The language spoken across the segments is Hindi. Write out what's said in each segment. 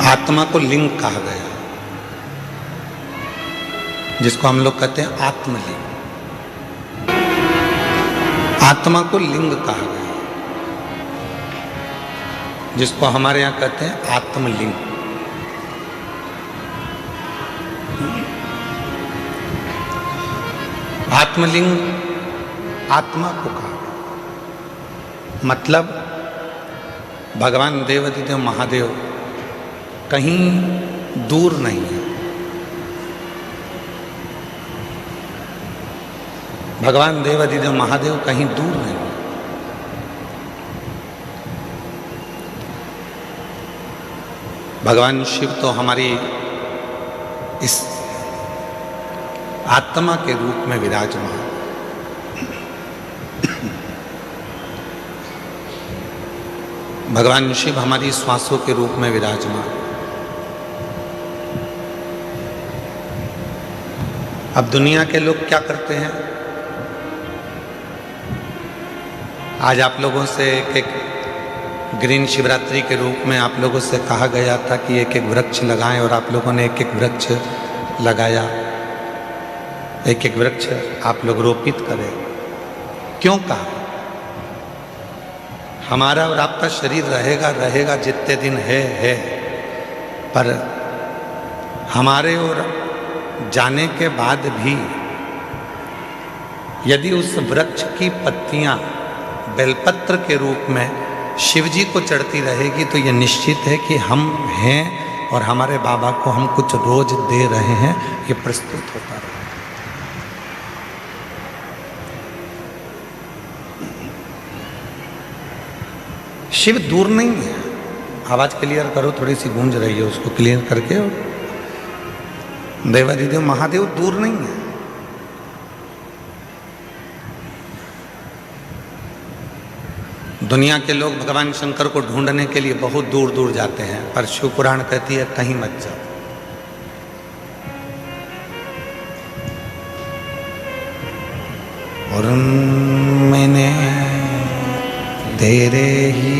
आत्मा को लिंग कहा गया, जिसको हम लोग कहते हैं आत्मलिंग। आत्मा को लिंग कहा गया, जिसको हमारे यहां कहते हैं आत्मलिंग। आत्मलिंग आत्मा को कहा गया, मतलब भगवान देवाधिदेव महादेव कहीं दूर नहीं है। भगवान देवाधिदेव महादेव कहीं दूर नहीं है। भगवान शिव तो हमारी इस आत्मा के रूप में विराजमान। भगवान शिव हमारी श्वासों के रूप में विराजमान। अब दुनिया के लोग क्या करते हैं? आज आप लोगों से एक ग्रीन शिवरात्रि के रूप में आप लोगों से कहा गया था कि एक एक वृक्ष लगाएं, और आप लोगों ने एक एक वृक्ष लगाया। एक एक वृक्ष आप लोग रोपित करें। क्यों कहा? हमारा और आपका शरीर रहेगा जितने दिन है, पर हमारे और जाने के बाद भी यदि उस वृक्ष की पत्तियां बेलपत्र के रूप में शिव जी को चढ़ती रहेगी, तो यह निश्चित है कि हम हैं और हमारे बाबा को हम कुछ रोज दे रहे हैं। ये प्रस्तुत होता रहे। शिव दूर नहीं है। आवाज क्लियर करो, थोड़ी सी गूंज रही है, उसको क्लियर करके। देवाधिदेव महादेव दूर नहीं है। दुनिया के लोग भगवान शंकर को ढूंढने के लिए बहुत दूर दूर जाते हैं, पर शिव पुराण कहती है कहीं मत जाओ। और मैंने तेरे ही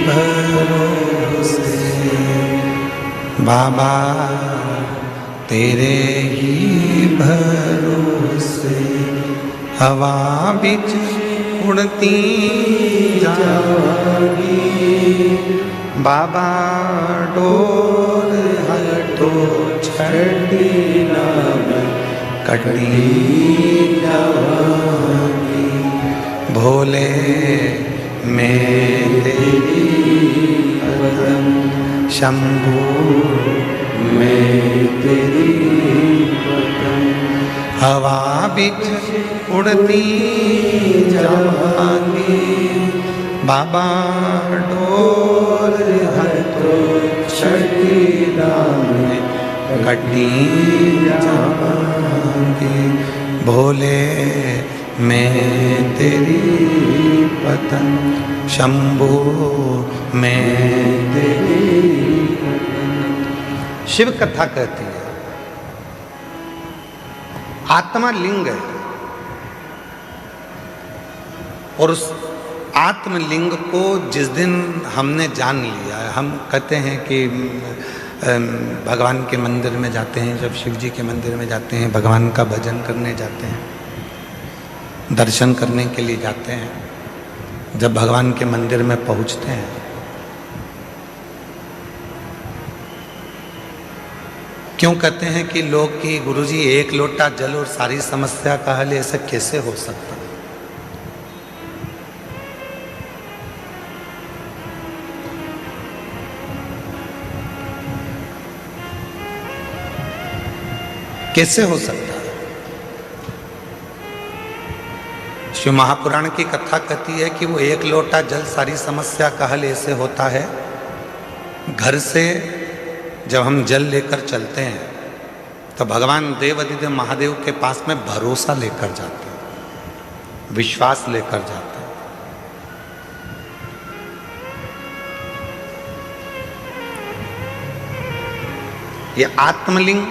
भरोसे बाबा, तेरे ही भरोसे हवा बिच उड़ती जागी। बाबा डोर हटो छड़ी नाम कटी जागी। भोले मैं तेरी पदम, शंभू मैं तेरी पदम। हवा बिच उड़ती जागी। बाबा डोर हटो छठी में कटी जागी। भोले मैं तेरी पतंग, शंभू मैं तेरी पतंग। शिव कथा कहती है आत्मा लिंग है, और उस आत्मलिंग को जिस दिन हमने जान लिया है, हम कहते हैं कि भगवान के मंदिर में जाते हैं, जब शिव जी के मंदिर में जाते हैं, भगवान का भजन करने जाते हैं, दर्शन करने के लिए जाते हैं। जब भगवान के मंदिर में पहुंचते हैं, क्यों कहते हैं कि लोग कि गुरुजी एक लोटा जल और सारी समस्या का हल, ऐसा कैसे हो सकता? कैसे हो सकता है? शिव महापुराण की कथा कहती है कि वो एक लोटा जल सारी समस्या का हल ऐसे होता है। घर से जब हम जल लेकर चलते हैं तो भगवान देवाधिदेव महादेव के पास में भरोसा लेकर जाते हैं, विश्वास लेकर जाते हैं। ये आत्मलिंग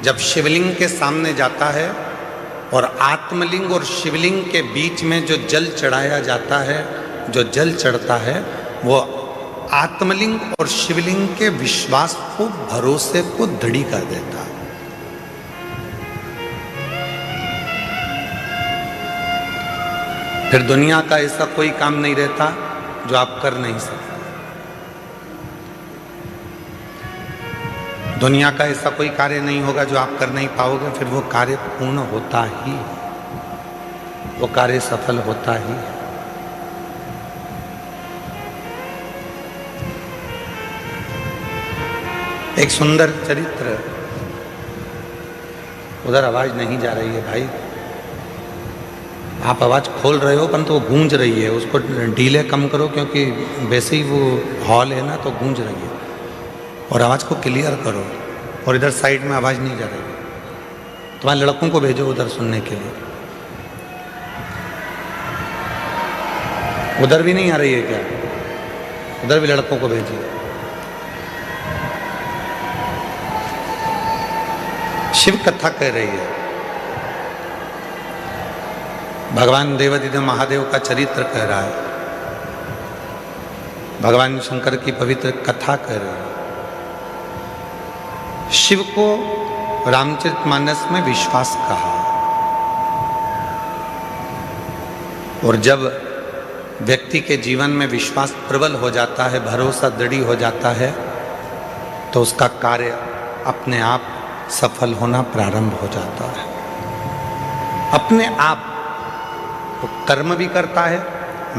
जब शिवलिंग के सामने जाता है, और आत्मलिंग और शिवलिंग के बीच में जो जल चढ़ाया जाता है, जो जल चढ़ता है वो आत्मलिंग और शिवलिंग के विश्वास को, भरोसे को दृढ़ कर देता है। फिर दुनिया का ऐसा कोई काम नहीं रहता जो आप कर नहीं सकते। दुनिया का ऐसा कोई कार्य नहीं होगा जो आप कर नहीं पाओगे, फिर वो कार्य पूर्ण होता ही, वो कार्य सफल होता ही। एक सुंदर चरित्र, उधर आवाज नहीं जा रही है भाई, आप आवाज खोल रहे हो परंतु वो गूंज रही है, उसको डीले कम करो क्योंकि वैसे ही वो हॉल है ना तो गूंज रही है, और आवाज को क्लियर करो। और इधर साइड में आवाज नहीं जा रही है, तुम्हारे लड़कों को भेजो उधर सुनने के लिए। उधर भी नहीं आ रही है क्या? उधर भी लड़कों को भेजिए। शिव कथा कह रही है, भगवान देवादिदेव महादेव का चरित्र कह रहा है, भगवान शंकर की पवित्र कथा कह रही है। शिव को रामचरितमानस में विश्वास कहा, और जब व्यक्ति के जीवन में विश्वास प्रबल हो जाता है, भरोसा दृढ़ हो जाता है, तो उसका कार्य अपने आप सफल होना प्रारंभ हो जाता है। अपने आप वो कर्म भी करता है,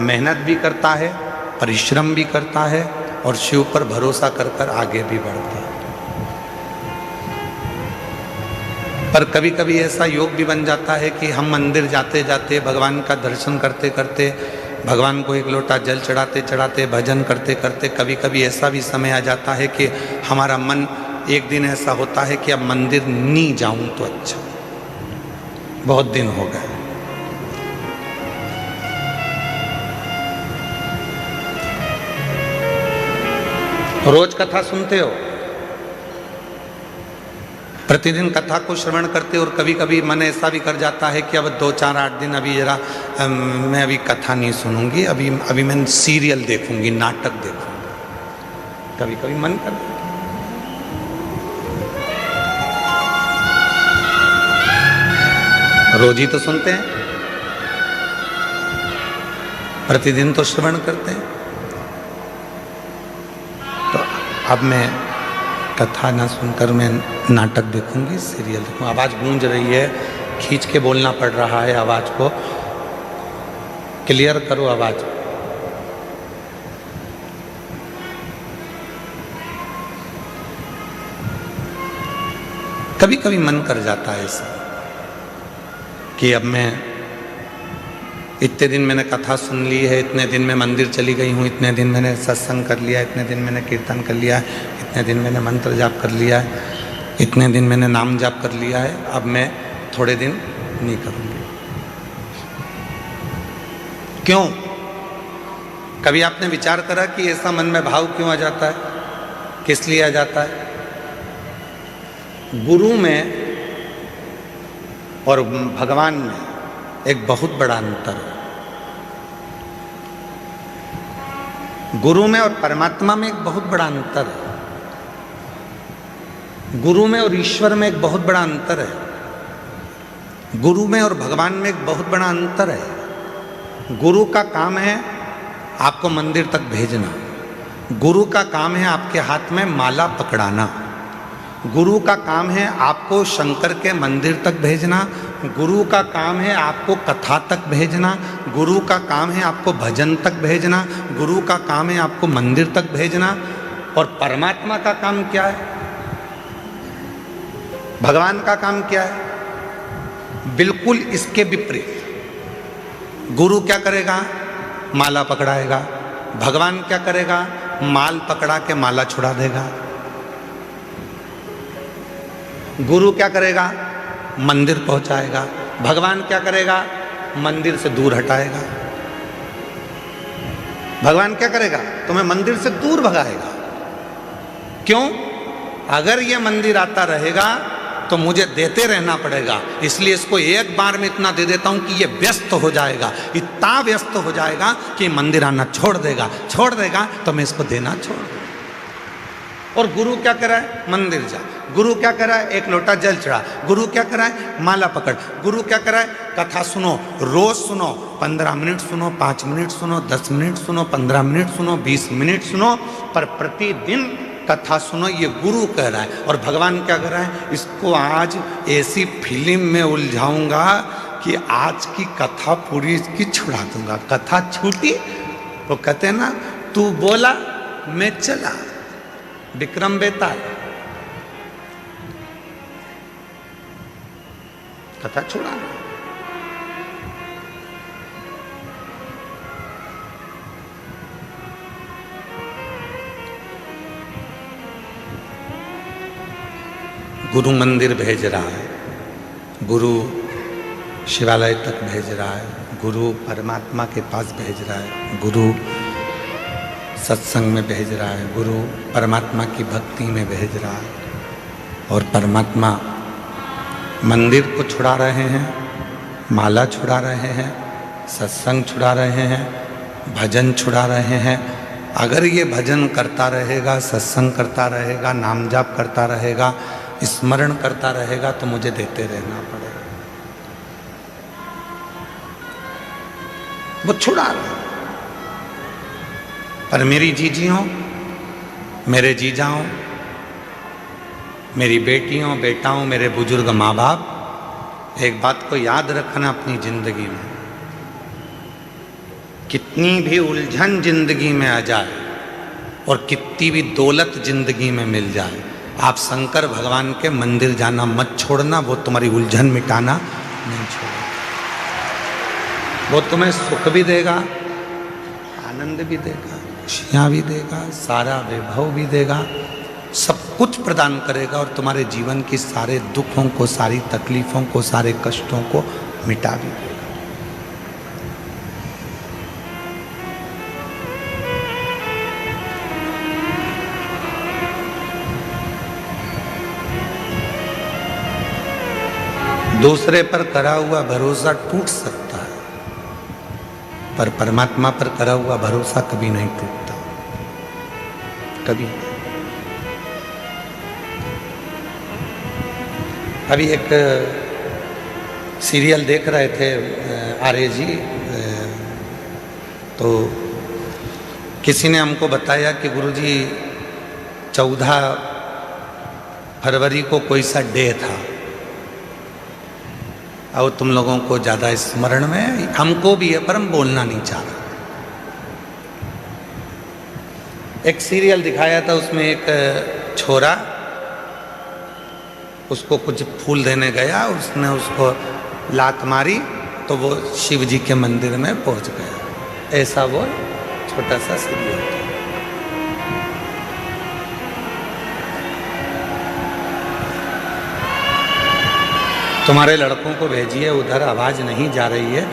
मेहनत भी करता है, परिश्रम भी करता है, और शिव पर भरोसा कर कर आगे भी बढ़ता है। पर कभी कभी ऐसा योग भी बन जाता है कि हम मंदिर जाते जाते, भगवान का दर्शन करते करते, भगवान को एक लोटा जल चढ़ाते चढ़ाते, भजन करते करते, कभी कभी ऐसा भी समय आ जाता है कि हमारा मन, एक दिन ऐसा होता है कि अब मंदिर नहीं जाऊं तो अच्छा, बहुत दिन हो गए। रोज कथा सुनते हो, प्रतिदिन कथा को श्रवण करते, और कभी कभी मन ऐसा भी कर जाता है कि अब 2-4-8 दिन अभी जरा मैं अभी कथा नहीं सुनूंगी, अभी मैं सीरियल देखूंगी, नाटक देखूंगी, कभी कभी मन कर। रोज ही तो सुनते हैं, प्रतिदिन तो श्रवण करते हैं, तो अब मैं कथा ना सुनकर मैं नाटक देखूंगी, सीरियल देखूंगी। आवाज गूंज रही है, खींच के बोलना पड़ रहा है, आवाज को क्लियर करो आवाज। कभी कभी मन कर जाता है ऐसा कि अब मैं, इतने दिन मैंने कथा सुन ली है, इतने दिन मैं मंदिर चली गई हूँ, इतने दिन मैंने सत्संग कर लिया, इतने दिन मैंने कीर्तन कर लिया, इतने दिन मैंने मंत्र जाप कर लिया है, इतने दिन मैंने नाम जाप कर लिया है, अब मैं थोड़े दिन नहीं करूँगी। क्यों? कभी आपने विचार करा कि ऐसा मन में भाव क्यों आ जाता है, किस लिए आ जाता है? गुरु में और भगवान में एक बहुत बड़ा अंतर है। गुरु में और परमात्मा में एक बहुत बड़ा अंतर है। गुरु में और ईश्वर में एक बहुत बड़ा अंतर है। गुरु में और भगवान में एक बहुत बड़ा अंतर है। गुरु का काम है आपको मंदिर तक भेजना, गुरु का काम है आपके हाथ में माला पकड़ाना, गुरु का काम है आपको शंकर के मंदिर तक भेजना, गुरु का काम है आपको कथा तक भेजना, गुरु का काम है आपको भजन तक भेजना, गुरु का काम है आपको मंदिर तक भेजना। और परमात्मा का काम क्या है? भगवान का काम क्या है? बिल्कुल इसके विपरीत। गुरु क्या करेगा? माला पकड़ाएगा। भगवान क्या करेगा? माल पकड़ा के माला छुड़ा देगा। गुरु क्या करेगा? मंदिर पहुंचाएगा। भगवान क्या करेगा? मंदिर से दूर हटाएगा। भगवान क्या करेगा? तुम्हें मंदिर से दूर भगाएगा। क्यों? अगर यह मंदिर आता रहेगा तो तो मुझे देते रहना पड़ेगा, इसलिए इसको एक बार में इतना दे देता हूं कि ये व्यस्त हो जाएगा, इतना व्यस्त हो जाएगा कि मंदिर आना छोड़ देगा तो मैं इसको देना छोड़ दूंगा। और गुरु क्या करा है? मंदिर जा। गुरु क्या करा है? एक लोटा जल चढ़ा। गुरु क्या करा है? माला पकड़। गुरु क्या करा है? कथा सुनो, रोज सुनो, 15 मिनट सुनो, 5 मिनट सुनो, 10 मिनट सुनो, 15 मिनट सुनो, 20 मिनट सुनो, पर प्रतिदिन कथा सुनो, ये गुरु कह रहा है। और भगवान क्या कर रहा है? इसको आज ऐसी फिल्म में उलझाऊंगा कि आज की कथा पूरी इसकी छुड़ा दूंगा। कथा छूटी तो कहते हैं ना, तू बोला मैं चला, विक्रम बेताल। कथा छुड़ा। गुरु मंदिर भेज रहा है, गुरु शिवालय तक भेज रहा है, गुरु परमात्मा के पास भेज रहा है, गुरु सत्संग में भेज रहा है, गुरु परमात्मा की भक्ति में भेज रहा है। और परमात्मा मंदिर को छुड़ा रहे हैं, माला छुड़ा रहे हैं, सत्संग छुड़ा रहे हैं, भजन छुड़ा रहे हैं। अगर ये भजन करता रहेगा, सत्संग करता रहेगा, नाम जाप करता रहेगा, स्मरण करता रहेगा, तो मुझे देते रहना पड़ेगा। वो छुड़ा रहे। पर मेरी जीजियों, मेरे जीजाओं, मेरी बेटियों, बेटाओं, मेरे बुजुर्ग माँ बाप, एक बात को याद रखना अपनी जिंदगी में, कितनी भी उलझन जिंदगी में आ जाए और कितनी भी दौलत जिंदगी में मिल जाए, आप शंकर भगवान के मंदिर जाना मत छोड़ना। वो तुम्हारी उलझन मिटाना नहीं छोड़ेगा। वो तुम्हें सुख भी देगा, आनंद भी देगा, खुशियाँ भी देगा, सारा वैभव भी देगा, सब कुछ प्रदान करेगा और तुम्हारे जीवन की सारे दुखों को, सारी तकलीफों को, सारे कष्टों को मिटा भी देगा। दूसरे पर करा हुआ भरोसा टूट सकता है, पर परमात्मा पर करा हुआ भरोसा कभी नहीं टूटता, कभी। अभी एक सीरियल देख रहे थे आर्य जी, तो किसी ने हमको बताया कि गुरुजी 14 फरवरी को कोई सा डे था और तुम लोगों को ज़्यादा स्मरण में, हमको भी है पर हम बोलना नहीं चाह रहा। एक सीरियल दिखाया था, उसमें एक छोरा उसको कुछ फूल देने गया, उसने उसको लात मारी तो वो शिव जी के मंदिर में पहुंच गया। ऐसा वो छोटा सा सीरियल था। तुम्हारे लड़कों को भेजिए, उधर आवाज नहीं जा रही है।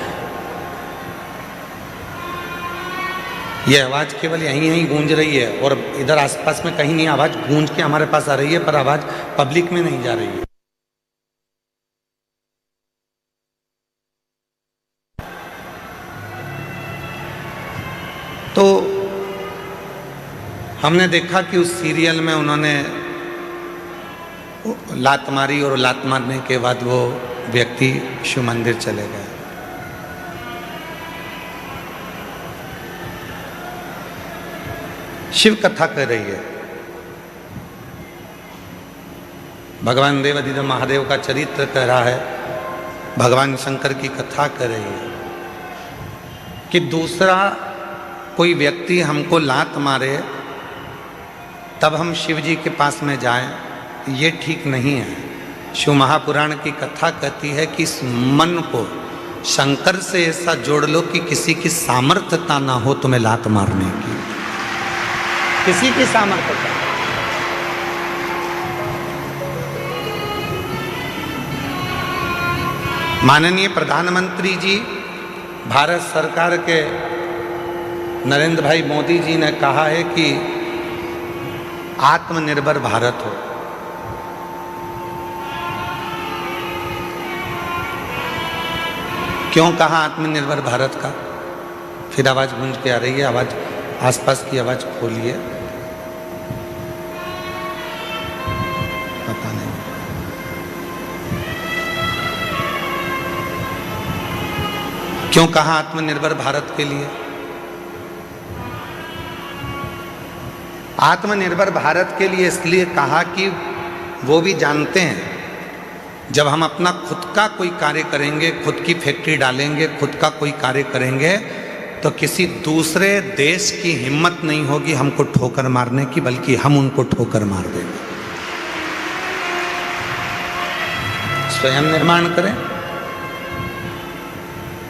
ये आवाज केवल यहीं गूंज रही है और इधर आसपास में कहीं नहीं आवाज गूंज के हमारे पास आ रही है, पर आवाज पब्लिक में नहीं जा रही है। तो हमने देखा कि उस सीरियल में उन्होंने लात मारी और लात मारने के बाद वो व्यक्ति शिव मंदिर चले गए। शिव कथा कर रही है, भगवान देवाधिदेव महादेव का चरित्र कह रहा है, भगवान शंकर की कथा कर रही है कि दूसरा कोई व्यक्ति हमको लात मारे तब हम शिव जी के पास में जाएं, ये ठीक नहीं है। शिव महापुराण की कथा कहती है कि इस मन को शंकर से ऐसा जोड़ लो कि किसी की सामर्थ्यता ना हो तुम्हें लात मारने की, किसी की सामर्थ्यता। माननीय प्रधानमंत्री जी, भारत सरकार के नरेंद्र भाई मोदी जी ने कहा है कि आत्मनिर्भर भारत हो। क्यों कहा आत्मनिर्भर भारत का? फिर आवाज गूंज के आ रही है, आवाज आसपास की आवाज खोलिए। पता नहीं क्यों कहा आत्मनिर्भर भारत के लिए? आत्मनिर्भर भारत के लिए इसलिए कहा कि वो भी जानते हैं जब हम अपना खुद का कोई कार्य करेंगे, खुद की फैक्ट्री डालेंगे, खुद का कोई कार्य करेंगे, तो किसी दूसरे देश की हिम्मत नहीं होगी हमको ठोकर मारने की, बल्कि हम उनको ठोकर मार देंगे। स्वयं निर्माण करें।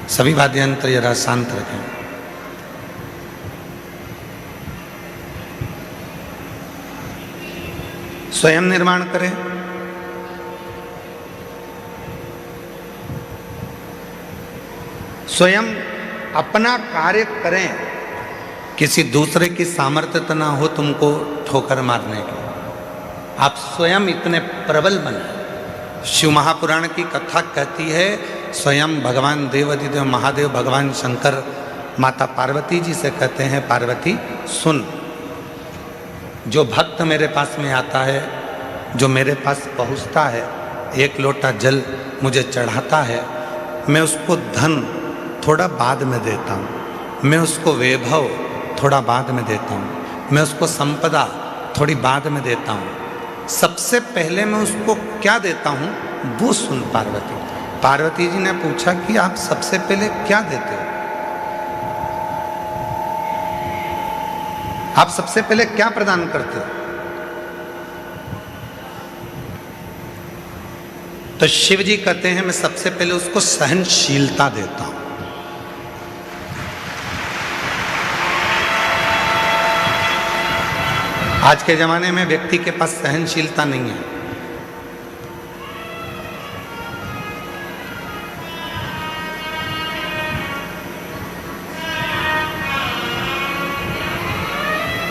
सभी वाद्य यंत्र जरा शांत रखें। स्वयं निर्माण करें। स्वयं अपना कार्य करें। किसी दूसरे की सामर्थ्य ना हो तुमको ठोकर मारने की। आप स्वयं इतने प्रबल बने। शिव महापुराण की कथा कहती है, स्वयं भगवान देवाधिदेव महादेव भगवान शंकर माता पार्वती जी से कहते हैं, पार्वती सुन, जो भक्त मेरे पास में आता है, जो मेरे पास पहुंचता है, एक लोटा जल मुझे चढ़ाता है, मैं उसको धन थोड़ा बाद में देता हूँ, मैं उसको वैभव थोड़ा बाद में देता हूँ, मैं उसको संपदा थोड़ी बाद में देता हूँ। सबसे पहले मैं उसको क्या देता हूँ वो सुन पार्वती। पार्वती जी ने पूछा कि आप सबसे पहले क्या देते हो? आप सबसे पहले क्या प्रदान करते हो? तो शिव जी कहते हैं, मैं सबसे पहले उसको सहनशीलता देता हूं। आज के जमाने में व्यक्ति के पास सहनशीलता नहीं है।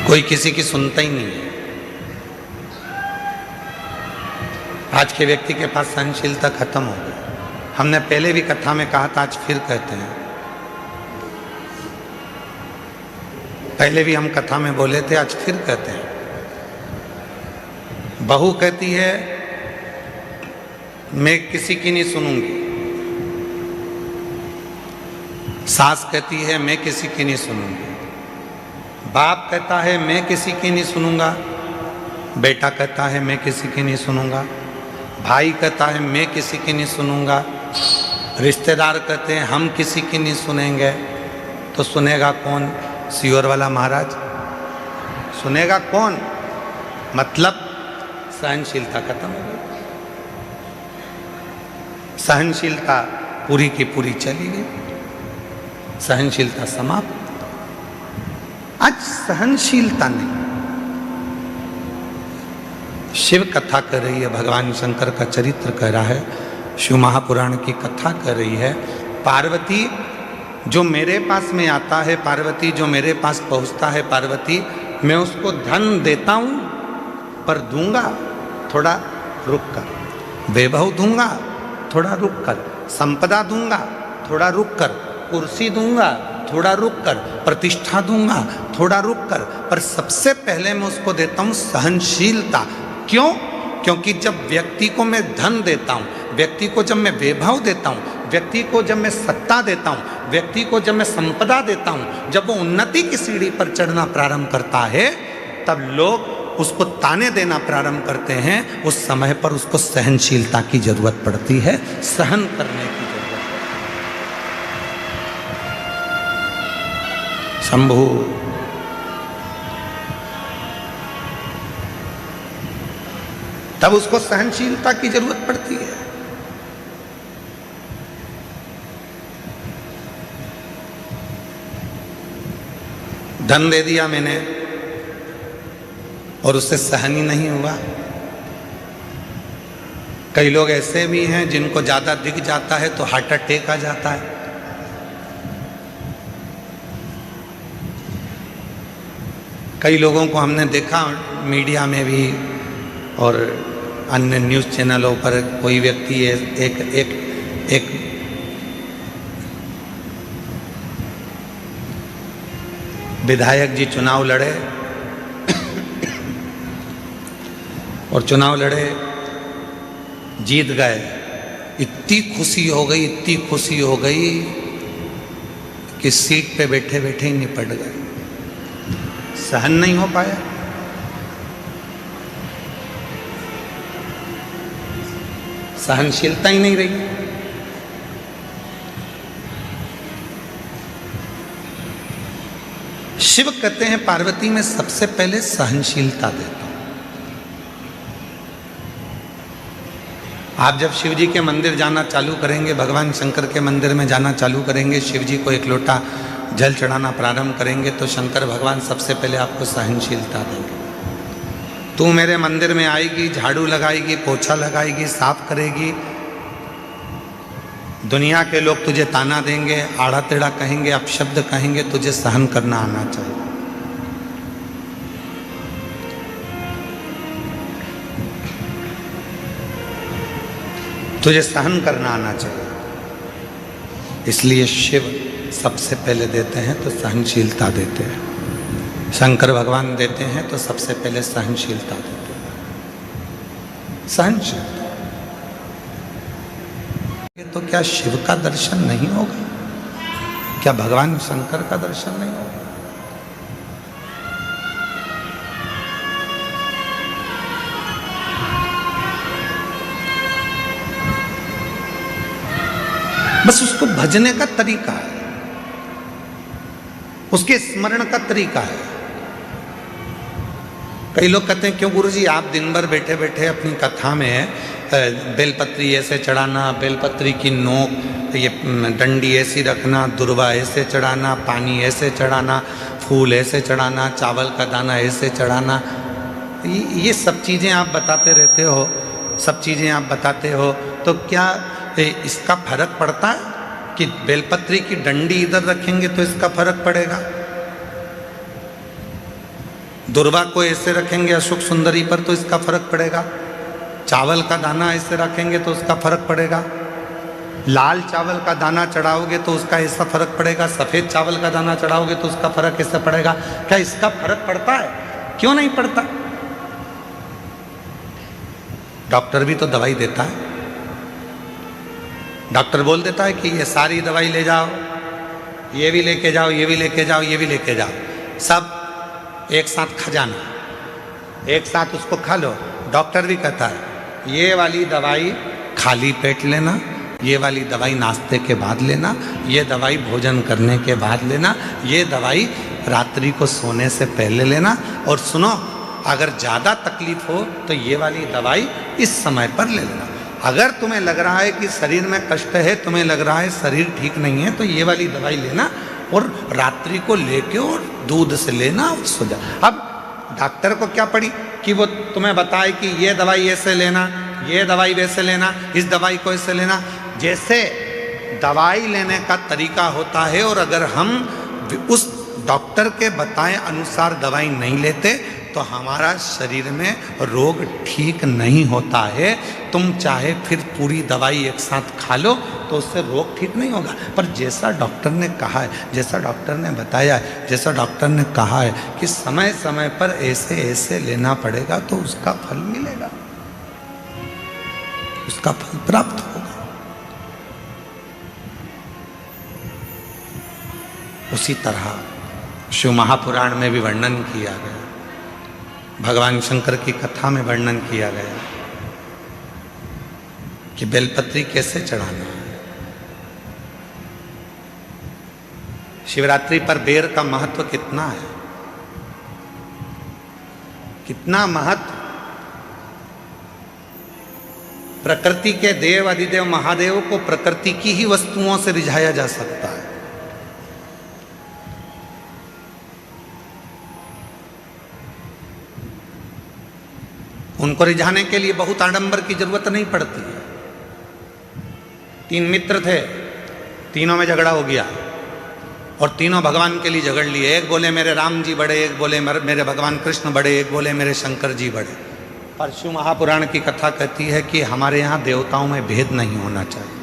कोई किसी की सुनता ही नहीं है। आज के व्यक्ति के पास सहनशीलता खत्म हो गई। हमने पहले भी कथा में कहा था, आज फिर कहते हैं। पहले भी हम कथा में बोले थे, आज फिर कहते हैं। बहू कहती है मैं किसी की नहीं सुनूंगी, सास कहती है मैं किसी की नहीं सुनूंगी, बाप कहता है मैं किसी की नहीं सुनूंगा, बेटा कहता है मैं किसी की नहीं सुनूंगा, भाई कहता है मैं किसी की नहीं सुनूंगा, रिश्तेदार कहते हैं हम किसी की नहीं सुनेंगे। तो सुनेगा कौन? सियोर वाला महाराज सुनेगा कौन? मतलब सहनशीलता खत्म हो गई। सहनशीलता पूरी की पूरी चली गई, सहनशीलता समाप्त। आज सहनशीलता नहीं। शिव कथा कर रही है, भगवान शंकर का चरित्र कह रहा है, शिव महापुराण की कथा कर रही है। पार्वती जो मेरे पास में आता है, पार्वती जो मेरे पास पहुंचता है, पार्वती मैं उसको धन देता हूं, पर दूंगा थोड़ा रुक कर, वैभव दूंगा थोड़ा रुक कर, संपदा दूंगा थोड़ा रुक कर, कुर्सी दूंगा थोड़ा रुक कर, प्रतिष्ठा दूंगा थोड़ा रुक कर, पर सबसे पहले मैं उसको देता हूं सहनशीलता। क्यों? क्योंकि जब व्यक्ति को मैं धन देता हूं, व्यक्ति को जब मैं वैभव देता हूं, व्यक्ति को जब मैं सत्ता देता हूं, व्यक्ति को जब मैं संपदा देता हूं, जब वो उन्नति की सीढ़ी पर चढ़ना प्रारंभ करता है, तब लोग उसको ताने देना प्रारंभ करते हैं। उस समय पर उसको सहनशीलता की जरूरत पड़ती है, सहन करने की जरूरत है। शंभु तब उसको सहनशीलता की जरूरत पड़ती है। धन दे दिया मैंने और उससे सहन ही नहीं हुआ। कई लोग ऐसे भी हैं जिनको ज्यादा दिख जाता है तो हार्ट अटैक आ जाता है। कई लोगों को हमने देखा मीडिया में भी और अन्य न्यूज़ चैनलों पर, कोई व्यक्ति एक विधायक जी चुनाव लड़े और चुनाव लड़े, जीत गए। इतनी खुशी हो गई कि सीट पे बैठे बैठे ही निपट गए, सहन नहीं हो पाया। सहनशीलता ही नहीं रही। शिव कहते हैं पार्वती में सबसे पहले सहनशीलता देता हूं। आप जब शिव जी के मंदिर जाना चालू करेंगे, भगवान शंकर के मंदिर में जाना चालू करेंगे, शिव जी को एक लोटा जल चढ़ाना प्रारंभ करेंगे, तो शंकर भगवान सबसे पहले आपको सहनशीलता देंगे। तू मेरे मंदिर में आएगी, झाड़ू लगाएगी, पोछा लगाएगी, साफ करेगी, दुनिया के लोग तुझे ताना देंगे, आड़ा टेढ़ा कहेंगे, अपशब्द कहेंगे, तुझे सहन करना आना चाहिए। तुझे सहन करना आना चाहिए। इसलिए शिव सबसे पहले देते हैं तो सहनशीलता देते हैं। शंकर भगवान देते हैं तो सबसे पहले सहनशीलता देते हैं। सहनशीलता। तो क्या शिव का दर्शन नहीं होगा? क्या भगवान शंकर का दर्शन नहीं होगा? बस उसको भजने का तरीका है, उसके स्मरण का तरीका है। कई लोग कहते हैं क्यों गुरुजी आप दिन भर बैठे बैठे अपनी कथा में बेलपत्री ऐसे चढ़ाना, बेलपत्री की नोक ये डंडी ऐसी रखना, दुर्वा ऐसे चढ़ाना, पानी ऐसे चढ़ाना, फूल ऐसे चढ़ाना, चावल का दाना ऐसे चढ़ाना, ये सब चीज़ें आप बताते रहते हो, सब चीज़ें आप बताते हो, तो क्या इसका फर्क पड़ता है कि बेलपत्री की डंडी इधर रखेंगे तो इसका फर्क पड़ेगा, दुर्वा को ऐसे रखेंगे अशोक सुंदरी पर तो इसका फर्क पड़ेगा, चावल का दाना ऐसे रखेंगे तो उसका फर्क पड़ेगा, लाल चावल का दाना चढ़ाओगे तो उसका ऐसा फर्क पड़ेगा, सफ़ेद चावल का दाना चढ़ाओगे तो उसका फर्क ऐसा पड़ेगा? क्या इसका फर्क पड़ता है? क्यों नहीं पड़ता? डॉक्टर भी तो दवाई देता है। डॉक्टर बोल देता है कि ये सारी दवाई ले जाओ, ये भी लेके जाओ, ये भी लेके जाओ, ये भी लेके जाओ, सब एक साथ खा जाना, एक साथ उसको खा लो। डॉक्टर भी कहता है ये वाली दवाई खाली पेट लेना, ये वाली दवाई नाश्ते के बाद लेना, ये दवाई भोजन करने के बाद लेना, ये दवाई रात्रि को सोने से पहले लेना, और सुनो अगर ज़्यादा तकलीफ हो तो ये वाली दवाई इस समय पर ले लेना। अगर तुम्हें लग रहा है कि शरीर में कष्ट है, तुम्हें लग रहा है शरीर ठीक नहीं है, तो ये वाली दवाई लेना और रात्रि को लेके और दूध से लेना और सो जा। अब डॉक्टर को क्या पड़ी कि वो तुम्हें बताए कि ये दवाई ऐसे लेना, ये दवाई वैसे लेना, इस दवाई को ऐसे लेना। जैसे दवाई लेने का तरीका होता है, और अगर हम उस डॉक्टर के बताए अनुसार दवाई नहीं लेते तो हमारा शरीर में रोग ठीक नहीं होता है। तुम चाहे फिर पूरी दवाई एक साथ खा लो तो उससे रोग ठीक नहीं होगा। पर जैसा डॉक्टर ने कहा है, जैसा डॉक्टर ने बताया है, जैसा डॉक्टर ने कहा है कि समय समय पर ऐसे ऐसे लेना पड़ेगा तो उसका फल मिलेगा, उसका फल प्राप्त होगा। उसी तरह शिव महापुराण में भी वर्णन किया गया, भगवान शंकर की कथा में वर्णन किया गया कि बेलपत्री कैसे चढ़ाना है। शिवरात्रि पर बेर का महत्व कितना है, कितना महत्व। प्रकृति के देव अधिदेव महादेव को प्रकृति की ही वस्तुओं से रिझाया जा सकता है। उनको रिझाने के लिए बहुत आडंबर की जरूरत नहीं पड़ती है। 3 मित्र थे, तीनों में झगड़ा हो गया और तीनों भगवान के लिए झगड़ लिए। एक बोले मेरे राम जी बड़े, एक बोले मेरे भगवान कृष्ण बड़े, एक बोले मेरे शंकर जी बड़े। पर शिव महापुराण की कथा कहती है कि हमारे यहाँ देवताओं में भेद नहीं होना चाहिए,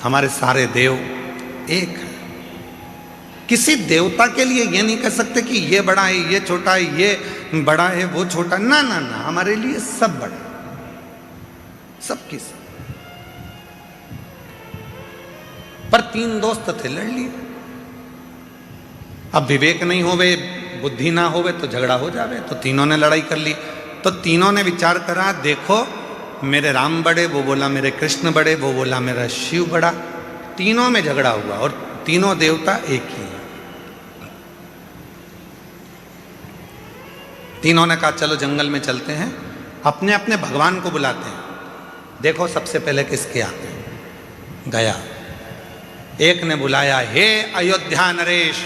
हमारे सारे देव एक हैं। किसी देवता के लिए ये नहीं कह सकते कि ये बड़ा है, ये छोटा है, ये बड़ा है, वो छोटा। ना ना ना, हमारे लिए सब बड़ा, सबकी सब। पर 3 दोस्त थे, लड़ लिए। अब विवेक नहीं होवे, बुद्धि ना होवे तो झगड़ा हो जावे। तो तीनों ने लड़ाई कर ली। तो तीनों ने विचार करा, देखो मेरे राम बड़े, वो बोला मेरे कृष्ण बड़े, वो बोला मेरा शिव बड़ा। तीनों में झगड़ा हुआ और तीनों देवता एक ही हैं। तीनों ने कहा चलो जंगल में चलते हैं, अपने अपने भगवान को बुलाते हैं, देखो सबसे पहले किसके आते हैं। गया, एक ने बुलाया, हे अयोध्या नरेश,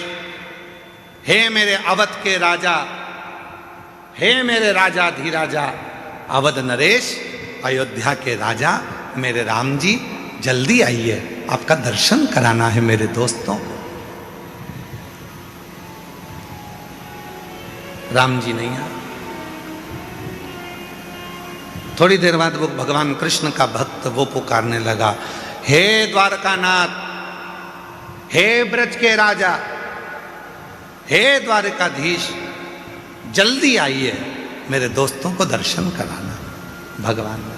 हे मेरे अवध के राजा, हे मेरे राजा धीराजा, अवध नरेश, अयोध्या के राजा, मेरे राम जी जल्दी आइए, आपका दर्शन कराना है मेरे दोस्तों को। राम जी नहीं आए। थोड़ी देर बाद वो भगवान कृष्ण का भक्त वो पुकारने लगा, हे द्वारकानाथ, हे ब्रज के राजा, हे द्वारकाधीश, जल्दी आइए, मेरे दोस्तों को दर्शन कराना। भगवान ने।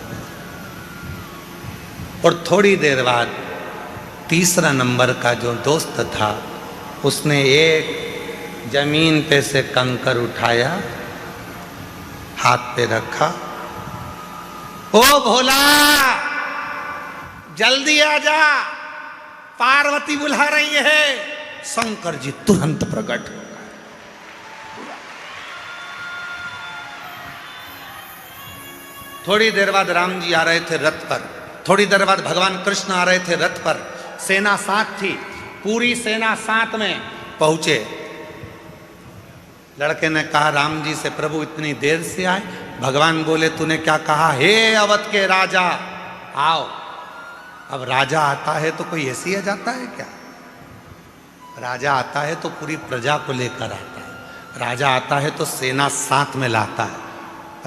और थोड़ी देर बाद तीसरा नंबर का जो दोस्त था, उसने एक जमीन पे से कंकर उठाया, हाथ पे रखा, ओ भोला जल्दी आ जा, पार्वती बुला रही है। शंकर जी तुरंत प्रकट हो गए। थोड़ी देर बाद राम जी आ रहे थे रथ पर, थोड़ी देर बाद भगवान कृष्ण आ रहे थे रथ पर। सेना साथ थी, पूरी सेना साथ में पहुंचे। लड़के ने कहा राम जी से, प्रभु इतनी देर से आए? भगवान बोले, तूने क्या कहा? हे अवध के राजा आओ। अब राजा आता है तो कोई ऐसे ही जाता है क्या? राजा आता है तो पूरी प्रजा को लेकर आता है। राजा आता है तो सेना साथ में लाता है।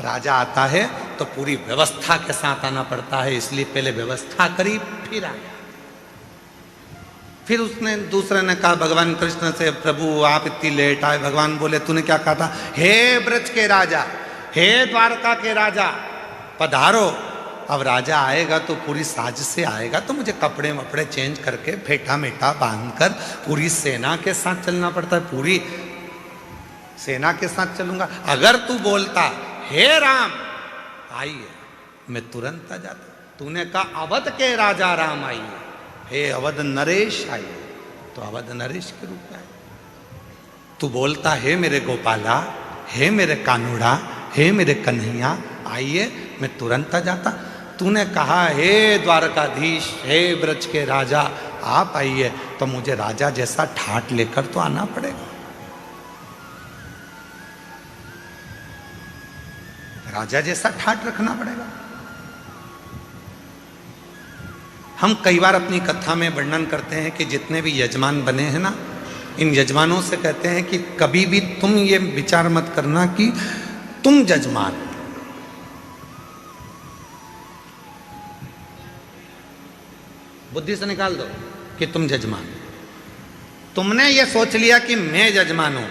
राजा आता है तो पूरी व्यवस्था के साथ आना पड़ता है, इसलिए पहले व्यवस्था करी फिर आया। फिर उसने दूसरे ने कहा भगवान कृष्ण से, प्रभु आप इतनी लेट आए। भगवान बोले, तूने क्या कहा था? हे ब्रज के राजा, हे द्वारका के राजा, पधारो। अब राजा आएगा तो पूरी साज से आएगा, तो मुझे कपड़े वपड़े चेंज करके फेटा मेटा बांधकर पूरी सेना के साथ चलना पड़ता है। पूरी सेना के साथ चलूंगा। अगर तू बोलता हे राम आइए, मैं तुरंत आ जाता। तूने कहा अवध के राजा राम आइए, हे अवध नरेश आइए, तो अवध नरेश के रूप में आए। तू बोलता हे मेरे गोपाला, हे मेरे कानूड़ा, हे मेरे कन्हैया आइए, मैं तुरंत आ जाता। तूने कहा हे द्वारकाधीश, हे ब्रज के राजा आप आइए, तो मुझे राजा जैसा ठाट लेकर तो आना पड़ेगा। राजा जैसा ठाट रखना पड़ेगा। हम कई बार अपनी कथा में वर्णन करते हैं कि जितने भी यजमान बने हैं ना, इन यजमानों से कहते हैं कि कभी भी तुम ये विचार मत करना कि तुम यजमान। बुद्धि से निकाल दो कि तुम यजमान। तुमने ये सोच लिया कि मैं यजमान हूं,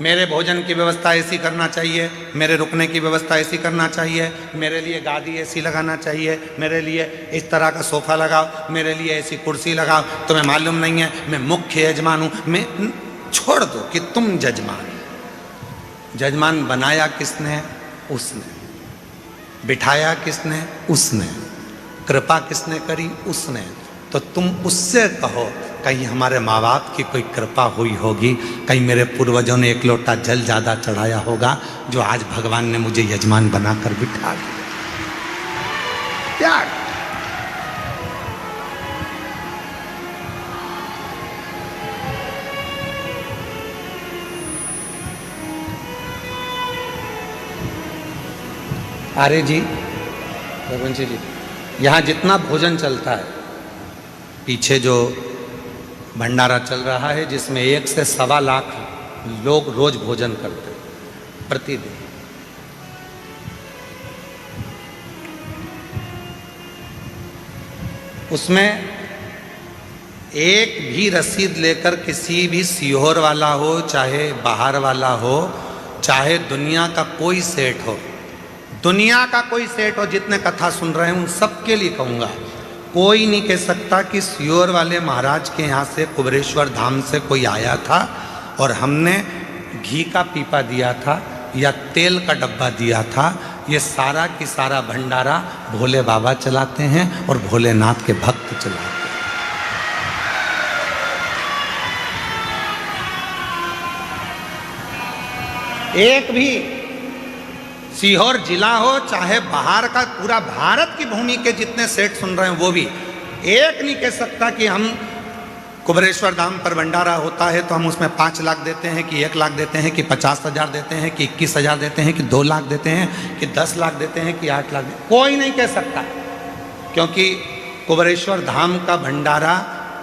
मेरे भोजन की व्यवस्था ऐसी करना चाहिए, मेरे रुकने की व्यवस्था ऐसी करना चाहिए, मेरे लिए गादी ऐसी लगाना चाहिए, मेरे लिए इस तरह का सोफा लगाओ, मेरे लिए ऐसी कुर्सी लगाओ। तुम्हें मालूम नहीं है मैं मुख्य यजमान हूं। मैं छोड़ दो कि तुम यजमान। यजमान बनाया किसने? उसने। बिठाया किसने? उसने। कृपा किसने करी? उसने। तो तुम उससे कहो, कहीं हमारे माँ बाप की कोई कृपा हुई होगी, कहीं मेरे पूर्वजों ने एक लोटा जल ज़्यादा चढ़ाया होगा, जो आज भगवान ने मुझे यजमान बनाकर बिठा दिया। त्याग। आर्य जी, रघुवंशी जी, यहाँ जितना भोजन चलता है, पीछे जो भंडारा चल रहा है जिसमें 1 से 1.25 लाख लोग रोज भोजन करते हैं प्रतिदिन। उसमें एक भी रसीद लेकर किसी भी सीहोर वाला हो, चाहे बाहर वाला हो, चाहे दुनिया का कोई सेठ हो, दुनिया का कोई सेठ हो, जितने कथा सुन रहे हैं उन सबके लिए कहूँगा, कोई नहीं कह सकता कि सीहोर वाले महाराज के यहाँ से कुबेरेश्वर धाम से कोई आया था और हमने घी का पीपा दिया था या तेल का डब्बा दिया था। ये सारा की सारा भंडारा भोले बाबा चलाते हैं और भोलेनाथ के भक्त चलाते हैं। एक भी सीहोर जिला हो, चाहे बाहर का, पूरा भारत की भूमि के जितने सेठ सुन रहे हैं वो भी एक नहीं कह सकता कि हम कुबेरेश्वर धाम पर भंडारा होता है तो हम उसमें 5 लाख देते हैं कि 1 लाख देते हैं कि 50,000 देते हैं कि 21,000 देते हैं कि 2 लाख देते हैं कि 10 लाख देते हैं कि 8 लाख देते हैं। कोई नहीं कह सकता, क्योंकि कुबेरेश्वर धाम का भंडारा,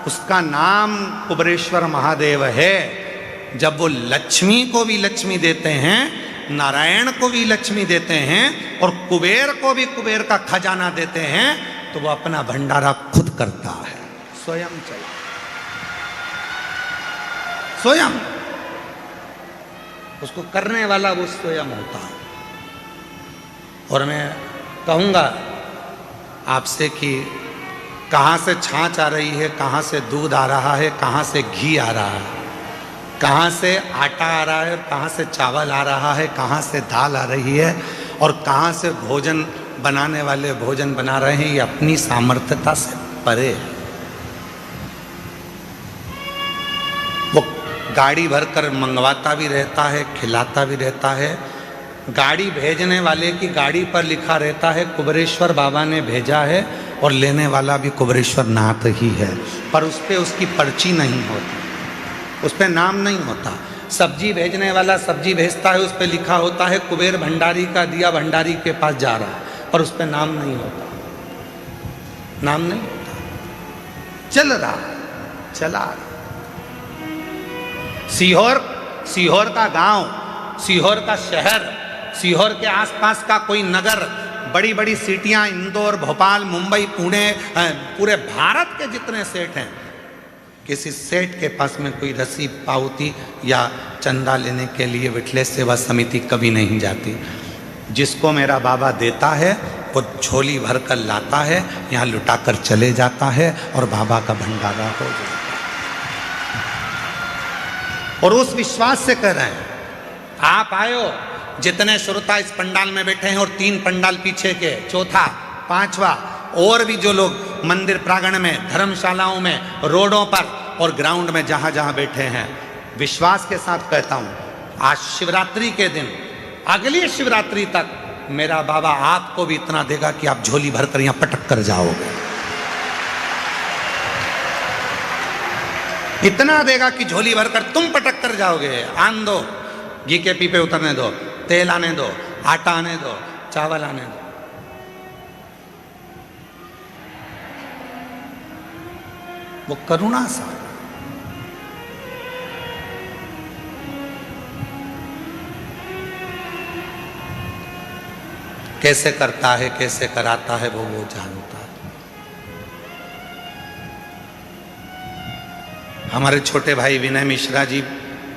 उसका नाम कुबेरेश्वर महादेव है। जब वो लक्ष्मी को भी लक्ष्मी देते हैं, नारायण को भी लक्ष्मी देते हैं और कुबेर को भी कुबेर का खजाना देते हैं, तो वो अपना भंडारा खुद करता है, स्वयं चला, स्वयं। उसको करने वाला वो स्वयं होता है। और मैं कहूँगा आपसे कि कहाँ से छाछ आ रही है, कहाँ से दूध आ रहा है, कहाँ से घी आ रहा है, कहाँ से आटा आ रहा है, कहाँ से चावल आ रहा है, कहाँ से दाल आ रही है और कहाँ से भोजन बनाने वाले भोजन बना रहे हैं, ये अपनी सामर्थ्यता से परे है। वो गाड़ी भरकर मंगवाता भी रहता है, खिलाता भी रहता है। गाड़ी भेजने वाले की गाड़ी पर लिखा रहता है कुबेरेश्वर बाबा ने भेजा है, और लेने वाला भी कुबेरेश्वर नाथ ही है, पर उस पर उसकी पर्ची नहीं होती, उस पर नाम नहीं होता। सब्जी भेजने वाला सब्जी भेजता है, उस पर लिखा होता है कुबेर भंडारी का दिया भंडारी के पास जा रहा है, पर उस पर नाम नहीं होता, नाम नहीं होता। चल रहा, चला रहा। सीहोर का गांव, सीहोर का शहर, सीहोर के आसपास का कोई नगर, बड़ी बड़ी सिटियां, इंदौर, भोपाल, मुंबई, पुणे, पूरे भारत के जितने सेठ हैं, किसी सेठ के पास में कोई रसीद, पावती या चंदा लेने के लिए विठलेश सेवा समिति कभी नहीं जाती। जिसको मेरा बाबा देता है वो झोली भर कर लाता है, यहाँ लुटा कर चले जाता है और बाबा का भंडारा हो जाता है। और उस विश्वास से कह रहे हैं, आप आयो, जितने श्रोता इस पंडाल में बैठे हैं और 3 पंडाल पीछे के, चौथा, 5वां, और भी जो लोग मंदिर प्रांगण में, धर्मशालाओं में, रोडों पर और ग्राउंड में जहां जहां बैठे हैं, विश्वास के साथ कहता हूं, आज शिवरात्रि के दिन, अगली शिवरात्रि तक मेरा बाबा आपको भी इतना देगा कि आप झोली भरकर यहां पटक कर जाओगे। इतना देगा कि झोली भरकर तुम पटक कर जाओगे। आन दो, घी के पीपे उतरने दो, तेल आने दो, आटा आने दो, चावल आने दो। वो करुणा सागर, कैसे करता है, कैसे कराता है, वो जानता है। हमारे छोटे भाई विनय मिश्रा जी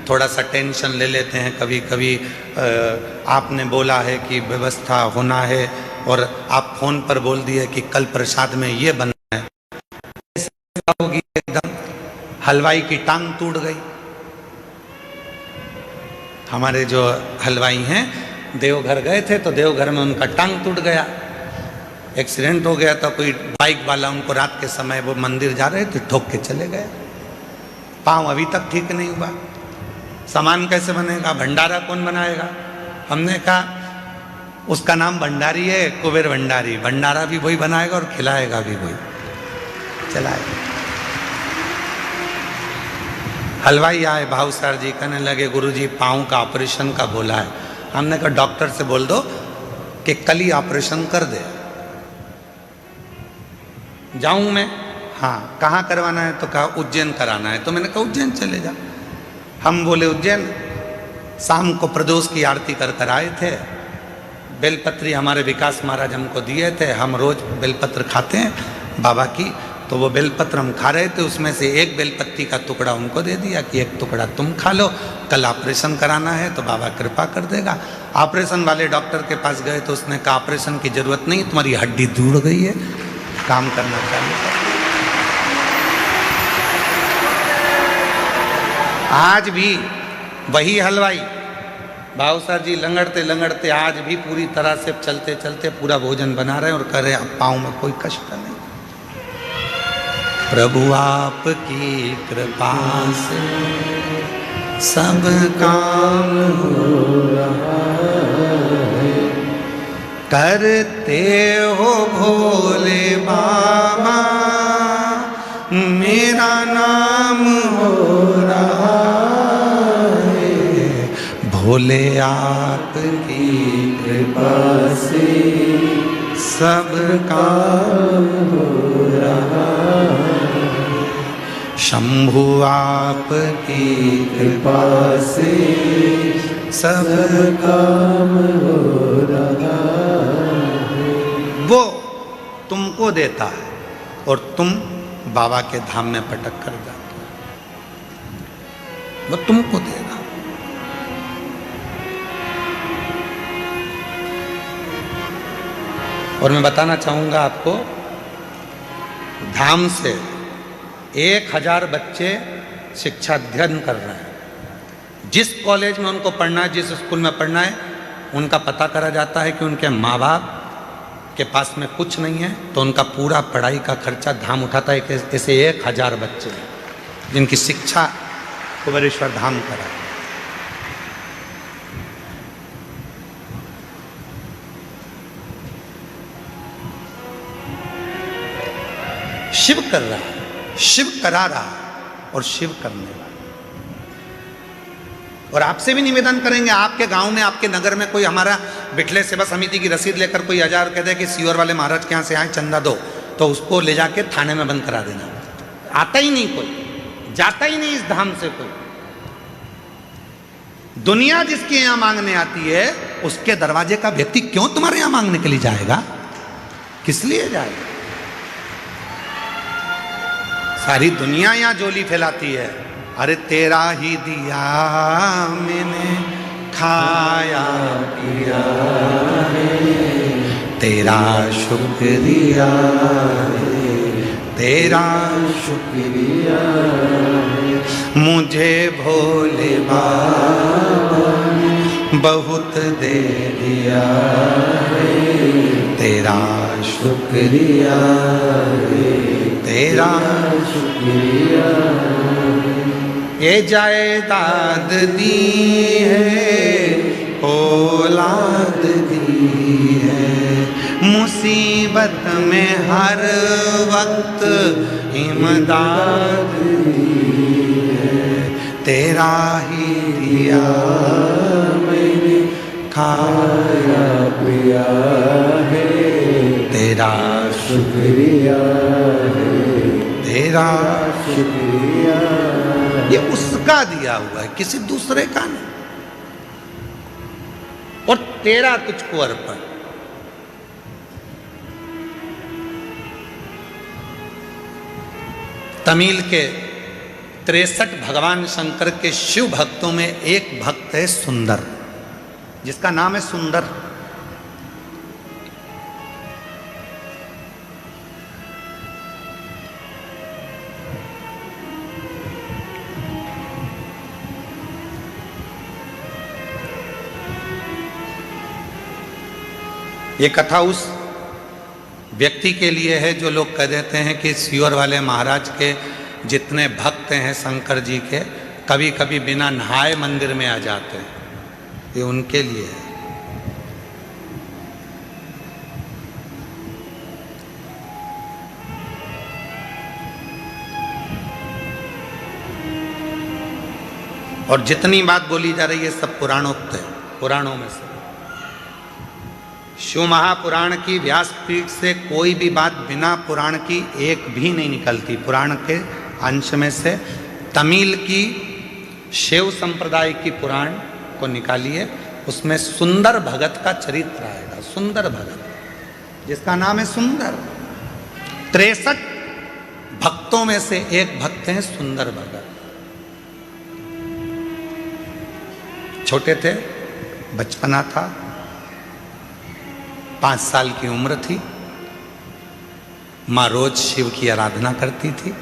थोड़ा सा टेंशन ले लेते हैं कभी कभी। आपने बोला है कि व्यवस्था होना है और आप फोन पर बोल दिए कि कल प्रसाद में ये बनना है, होगी एकदम हलवाई की टांग टूट गई। हमारे जो हलवाई हैं देवघर गए थे तो देवघर में उनका टांग टूट गया, एक्सीडेंट हो गया। तो कोई बाइक वाला उनको रात के समय, वो मंदिर जा रहे थे, ठोक के चले गए। पाँव अभी तक ठीक नहीं हुआ। सामान कैसे बनेगा, भंडारा कौन बनाएगा? हमने कहा उसका नाम भंडारी है, कुबेर भंडारी, भंडारा भी वही बनाएगा और खिलाएगा भी वही, चलाएगा। हलवाई आए, भाव सर जी कहने लगे गुरुजी पाँव का ऑपरेशन का बोला है। हमने कहा डॉक्टर से बोल दो कि कल ही ऑपरेशन कर दे। जाऊं मैं? हाँ। कहाँ करवाना है? तो कहा उज्जैन कराना है। तो मैंने कहा उज्जैन चले जा। हम बोले उज्जैन। शाम को प्रदोष की आरती कर कर आए थे। बेलपत्री हमारे विकास महाराज हमको दिए थे, हम रोज बेलपत्र खाते हैं बाबा की। तो वो बेलपत्र हम खा रहे थे, उसमें से एक बेलपत्ती का टुकड़ा उनको दे दिया कि एक टुकड़ा तुम खा लो, कल ऑपरेशन कराना है तो बाबा कृपा कर देगा। ऑपरेशन वाले डॉक्टर के पास गए तो उसने कहा ऑपरेशन की जरूरत नहीं, तुम्हारी हड्डी टूट गई है, काम करना चाहिए। आज भी वही हलवाई भावसार जी लंगड़ते लंगड़ते आज भी पूरी तरह से चलते चलते पूरा भोजन बना रहे हैं और कह रहे हैं पाँव में कोई कष्ट नहीं। प्रभु आपकी कृपा से सब काम हो रहा है, करते हो भोले बाबा मेरा नाम हो रहा है, भोले आपकी कृपा से सब काम हो रहा है, शंभु आपकी कृपा से सब काम हो रहा है। वो तुमको देता है और तुम बाबा के धाम में पटक कर जाते हो, वो तुमको देगा। और मैं बताना चाहूंगा आपको, धाम से 1000 बच्चे शिक्षा अध्ययन कर रहे हैं। जिस कॉलेज में उनको पढ़ना है, जिस स्कूल में पढ़ना है, उनका पता करा जाता है कि उनके माँ बाप के पास में कुछ नहीं है, तो उनका पूरा पढ़ाई का खर्चा धाम उठाता है। ऐसे 1000 बच्चे हैं जिनकी शिक्षा कुबेरेश्वर धाम करा। शिव कर रहा है, शिव करा रहा है और शिव करने वाला। और आपसे भी निवेदन करेंगे, आपके गांव में आपके नगर में कोई हमारा बिठले सेवा समिति की रसीद लेकर कोई 1000 कह दे कि सीवर वाले महाराज के यहाँ से आए चंदा दो, तो उसको ले जाके थाने में बंद करा देना। आता ही नहीं कोई, जाता ही नहीं इस धाम से कोई। दुनिया जिसके यहां मांगने आती है उसके दरवाजे का व्यक्ति क्यों तुम्हारे यहां मांगने के लिए जाएगा? किस लिए जाएगा? सारी दुनिया यहां जोली फैलाती है, अरे तेरा ही दिया मैंने खाया पिया है, तेरा शुक्रिया है, तेरा शुक्रिया है, मुझे भोले बाबा ने बहुत दे दिया है, तेरा शुक्रिया है, तेरा शुक्रिया। ये जायदाद दी है, औलाद दी है, मुसीबत में हर वक्त इमदाद दी है, तेरा ही दिया मैंने खाया पिया है, तेरा शुक्रिया है, तेरा शुक्रिया। ये उसका दिया हुआ है, किसी दूसरे का नहीं। और तेरा तुझको अर्पण। तमिल के 63 भगवान शंकर के शिव भक्तों में एक भक्त है सुंदर, जिसका नाम है सुंदर। ये कथा उस व्यक्ति के लिए है जो लोग कह देते हैं कि सीवर वाले महाराज के जितने भक्त हैं शंकर जी के, कभी कभी बिना नहाए मंदिर में आ जाते हैं, ये उनके लिए है। और जितनी बात बोली जा रही है सब पुराणोक्त है, पुराणों में से। शिव महापुराण की व्यासपीठ से कोई भी बात बिना पुराण की एक भी नहीं निकलती। पुराण के अंश में से तमिल की शिव संप्रदाय की पुराण को निकालिए, उसमें सुंदर भगत का चरित्र आएगा। सुंदर भगत जिसका नाम है सुंदर, 63 भक्तों में से एक भक्त हैं सुंदर भगत। छोटे थे, बचपना था, 5 साल की उम्र थी। माँ रोज शिव की आराधना करती थी,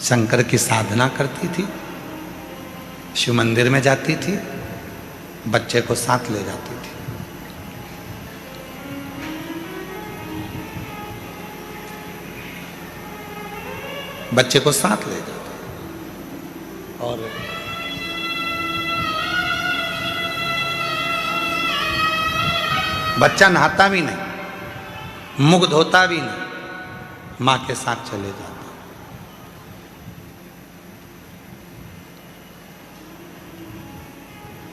शंकर की साधना करती थी, शिव मंदिर में जाती थी, बच्चे को साथ ले जाती थी। बच्चे को साथ ले जाती और बच्चा नहाता भी नहीं, मुख धोता भी नहीं, मां के साथ चले जाता।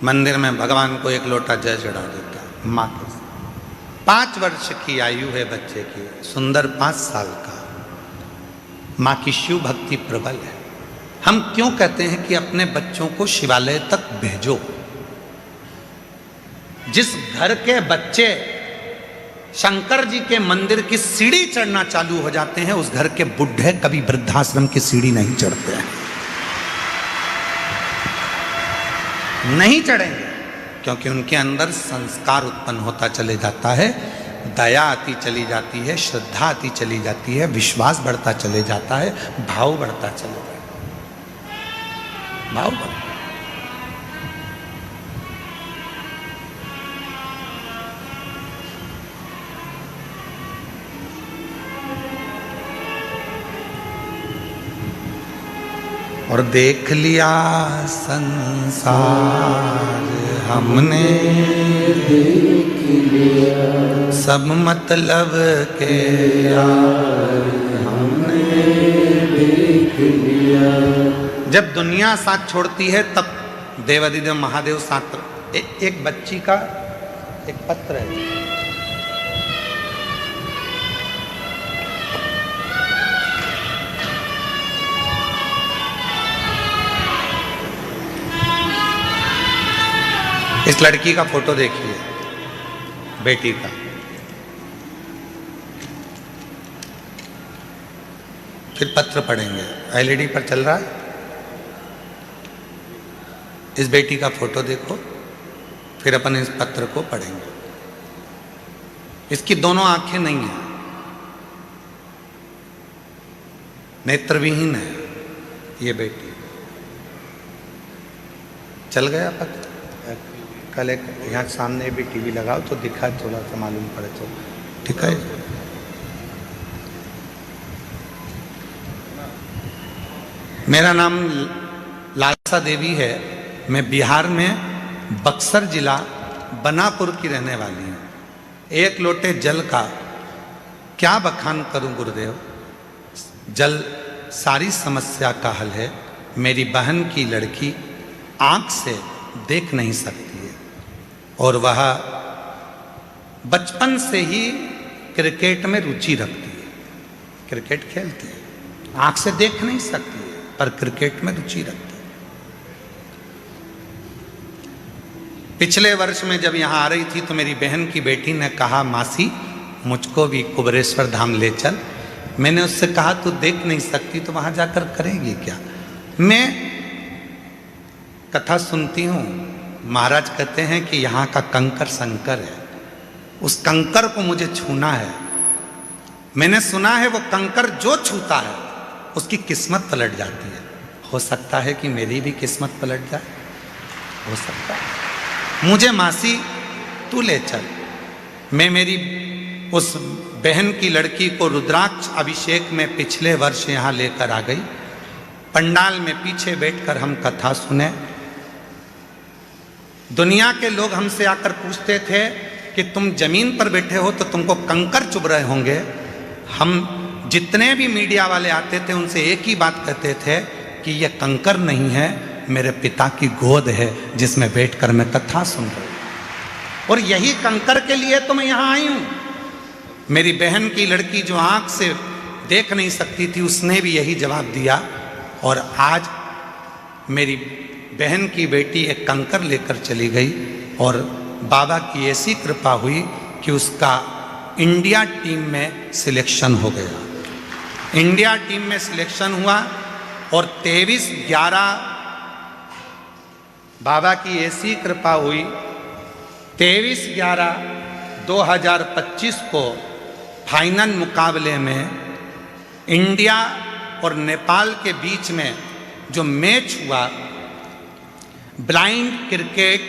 मंदिर में भगवान को एक लोटा जल चढ़ा देता मां के साथ। 5 वर्ष की आयु है बच्चे की, सुंदर 5 साल का। मां की शिव भक्ति प्रबल है। हम क्यों कहते हैं कि अपने बच्चों को शिवालय तक भेजो? जिस घर के बच्चे शंकर जी के मंदिर की सीढ़ी चढ़ना चालू हो जाते हैं, उस घर के बुढ़े कभी वृद्धाश्रम की सीढ़ी नहीं चढ़ते हैं, नहीं चढ़ेंगे, क्योंकि उनके अंदर संस्कार उत्पन्न होता चले जाता है, दया आती चली जाती है, श्रद्धा आती चली जाती है, विश्वास बढ़ता चले जाता है, भाव बढ़ता चले जाता है, भाव बढ़ता। और देख लिया संसार हमने, देख लिया सब मतलब के यार हमने, देख लिया। जब दुनिया साथ छोड़ती है तब देवादिदेव महादेव साथ। एक बच्ची का एक पत्र है, इस लड़की का फोटो देखिए, बेटी का। फिर पत्र पढ़ेंगे, एलईडी पर चल रहा है। इस बेटी का फोटो देखो, फिर अपन इस पत्र को पढ़ेंगे। इसकी दोनों आंखें नहीं हैं, नेत्रविहीन है ये बेटी। चल गया पत्र। कल एक यहाँ सामने भी टीवी लगाओ तो दिखा, थोड़ा सा मालूम पड़े तो ठीक है। मेरा नाम लालसा देवी है। मैं बिहार में बक्सर जिला बनापुर की रहने वाली हूँ। एक लोटे जल का क्या बखान करूं गुरुदेव। जल सारी समस्या का हल है। मेरी बहन की लड़की आंख से देख नहीं सकती है और वह बचपन से ही क्रिकेट में रुचि रखती है, क्रिकेट खेलती है, आंख से देख नहीं सकती है पर क्रिकेट में रुचि रखती है। पिछले वर्ष में जब यहाँ आ रही थी तो मेरी बहन की बेटी ने कहा, मासी मुझको भी कुबेरेश्वर धाम ले चल। मैंने उससे कहा तू देख नहीं सकती तो वहां जाकर करेगी क्या। मैं कथा सुनती हूँ, महाराज कहते हैं कि यहाँ का कंकर शंकर है, उस कंकर को मुझे छूना है। मैंने सुना है वो कंकर जो छूता है उसकी किस्मत पलट जाती है। हो सकता है कि मेरी भी किस्मत पलट जाए, हो सकता है। मुझे मासी तू ले चल। मैं मेरी उस बहन की लड़की को रुद्राक्ष अभिषेक में पिछले वर्ष यहाँ लेकर आ गई। पंडाल में पीछे बैठकर हम कथा सुने। दुनिया के लोग हमसे आकर पूछते थे कि तुम जमीन पर बैठे हो तो तुमको कंकर चुभ रहे होंगे। हम जितने भी मीडिया वाले आते थे उनसे एक ही बात कहते थे कि यह कंकर नहीं है, मेरे पिता की गोद है जिसमें बैठकर मैं कथा सुन रहा हूं। और यही कंकर के लिए तो मैं यहाँ आई हूँ। मेरी बहन की लड़की जो आंख से देख नहीं सकती थी उसने भी यही जवाब दिया। और आज मेरी बहन की बेटी एक कंकर लेकर चली गई और बाबा की ऐसी कृपा हुई कि उसका इंडिया टीम में सिलेक्शन हो गया। इंडिया टीम में सिलेक्शन हुआ और 23/11 बाबा की ऐसी कृपा हुई, 23/11/2025 को फाइनल मुकाबले में इंडिया और नेपाल के बीच में जो मैच हुआ, ब्लाइंड क्रिकेट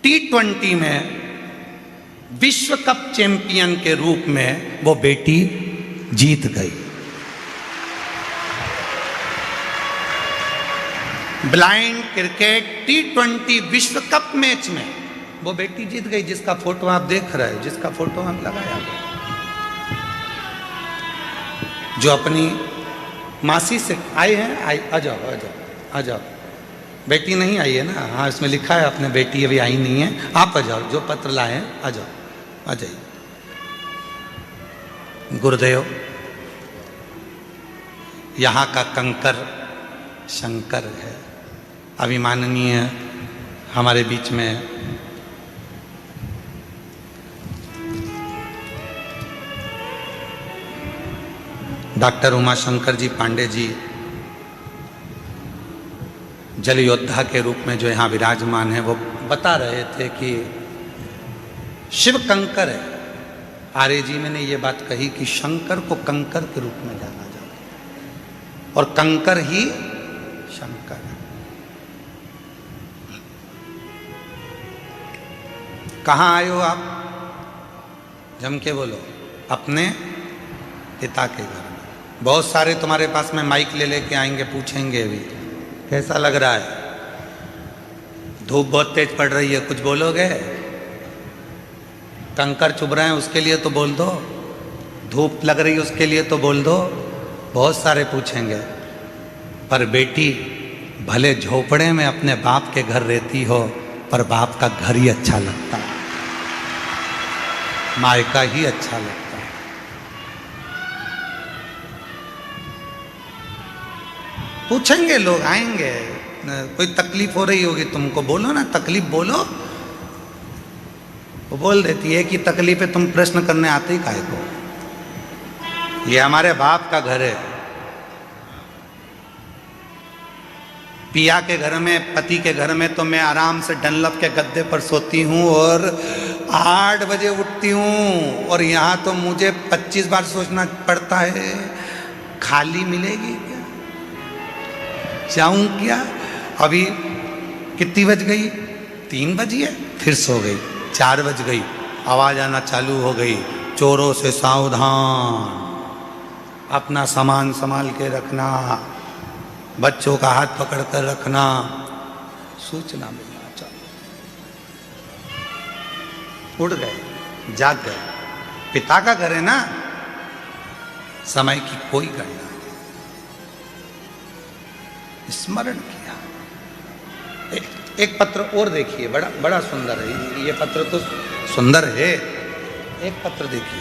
T20 में विश्व कप चैंपियन के रूप में वो बेटी जीत गई। ब्लाइंड क्रिकेट T20 विश्व कप मैच में वो बेटी जीत गई, जिसका फोटो आप देख रहे हैं, जिसका फोटो हम लगाया, जो अपनी मासी से आए हैं। आ जाओ आ जाओ आ जाओ। बेटी नहीं आई है ना? हाँ, इसमें लिखा है अपने बेटी अभी आई नहीं है। आप आ जाओ, जो पत्र लाए हैं आ जाओ, आ जाइए। गुरुदेव, यहाँ का कंकर शंकर है। अभिमाननीय हमारे बीच में डॉक्टर उमाशंकर जी पांडे जी जल योद्धा के रूप में जो यहाँ विराजमान है, वो बता रहे थे कि शिव कंकर है। आर्य जी मैंने ये बात कही कि शंकर को कंकर के रूप में जाना जाता है और कंकर ही शंकर है। कहाँ आए हो आप? जम के बोलो। अपने पिता के घर में। बहुत सारे तुम्हारे पास में माइक ले लेके आएंगे, पूछेंगे भी कैसा लग रहा है, धूप बहुत तेज पड़ रही है, कुछ बोलोगे? कंकर चुभ रहे हैं उसके लिए तो बोल दो, धूप लग रही है उसके लिए तो बोल दो, बहुत सारे पूछेंगे। पर बेटी भले झोपड़े में अपने बाप के घर रहती हो, पर बाप का घर ही अच्छा लगता है, मायका ही अच्छा लगता है। पूछेंगे लोग, आएंगे। कोई तकलीफ हो रही होगी तुमको, बोलो ना, तकलीफ बोलो। वो बोल देती है कि तकलीफ है, तुम प्रश्न करने आते ही काहे को? ये हमारे बाप का घर है। पिया के घर में, पति के घर में तो मैं आराम से डनलप के गद्दे पर सोती हूँ और 8 बजे उठती हूँ, और यहाँ तो मुझे 25 बार सोचना पड़ता है, खाली मिलेगी क्या, जाऊं क्या? अभी कितनी बज गई? 3 बजी है, फिर सो गई। 4 बज गई, आवाज आना चालू हो गई, चोरों से सावधान, अपना सामान संभाल के रखना, बच्चों का हाथ पकड़ कर रखना, सूचना मिलना चालू। उठ गए, जाग गए। पिता का घर है ना, समय की कोई गणना, स्मरण किया। एक पत्र और देखिए, बड़ा सुंदर है ये पत्र, तो सुंदर है। एक पत्र देखिए।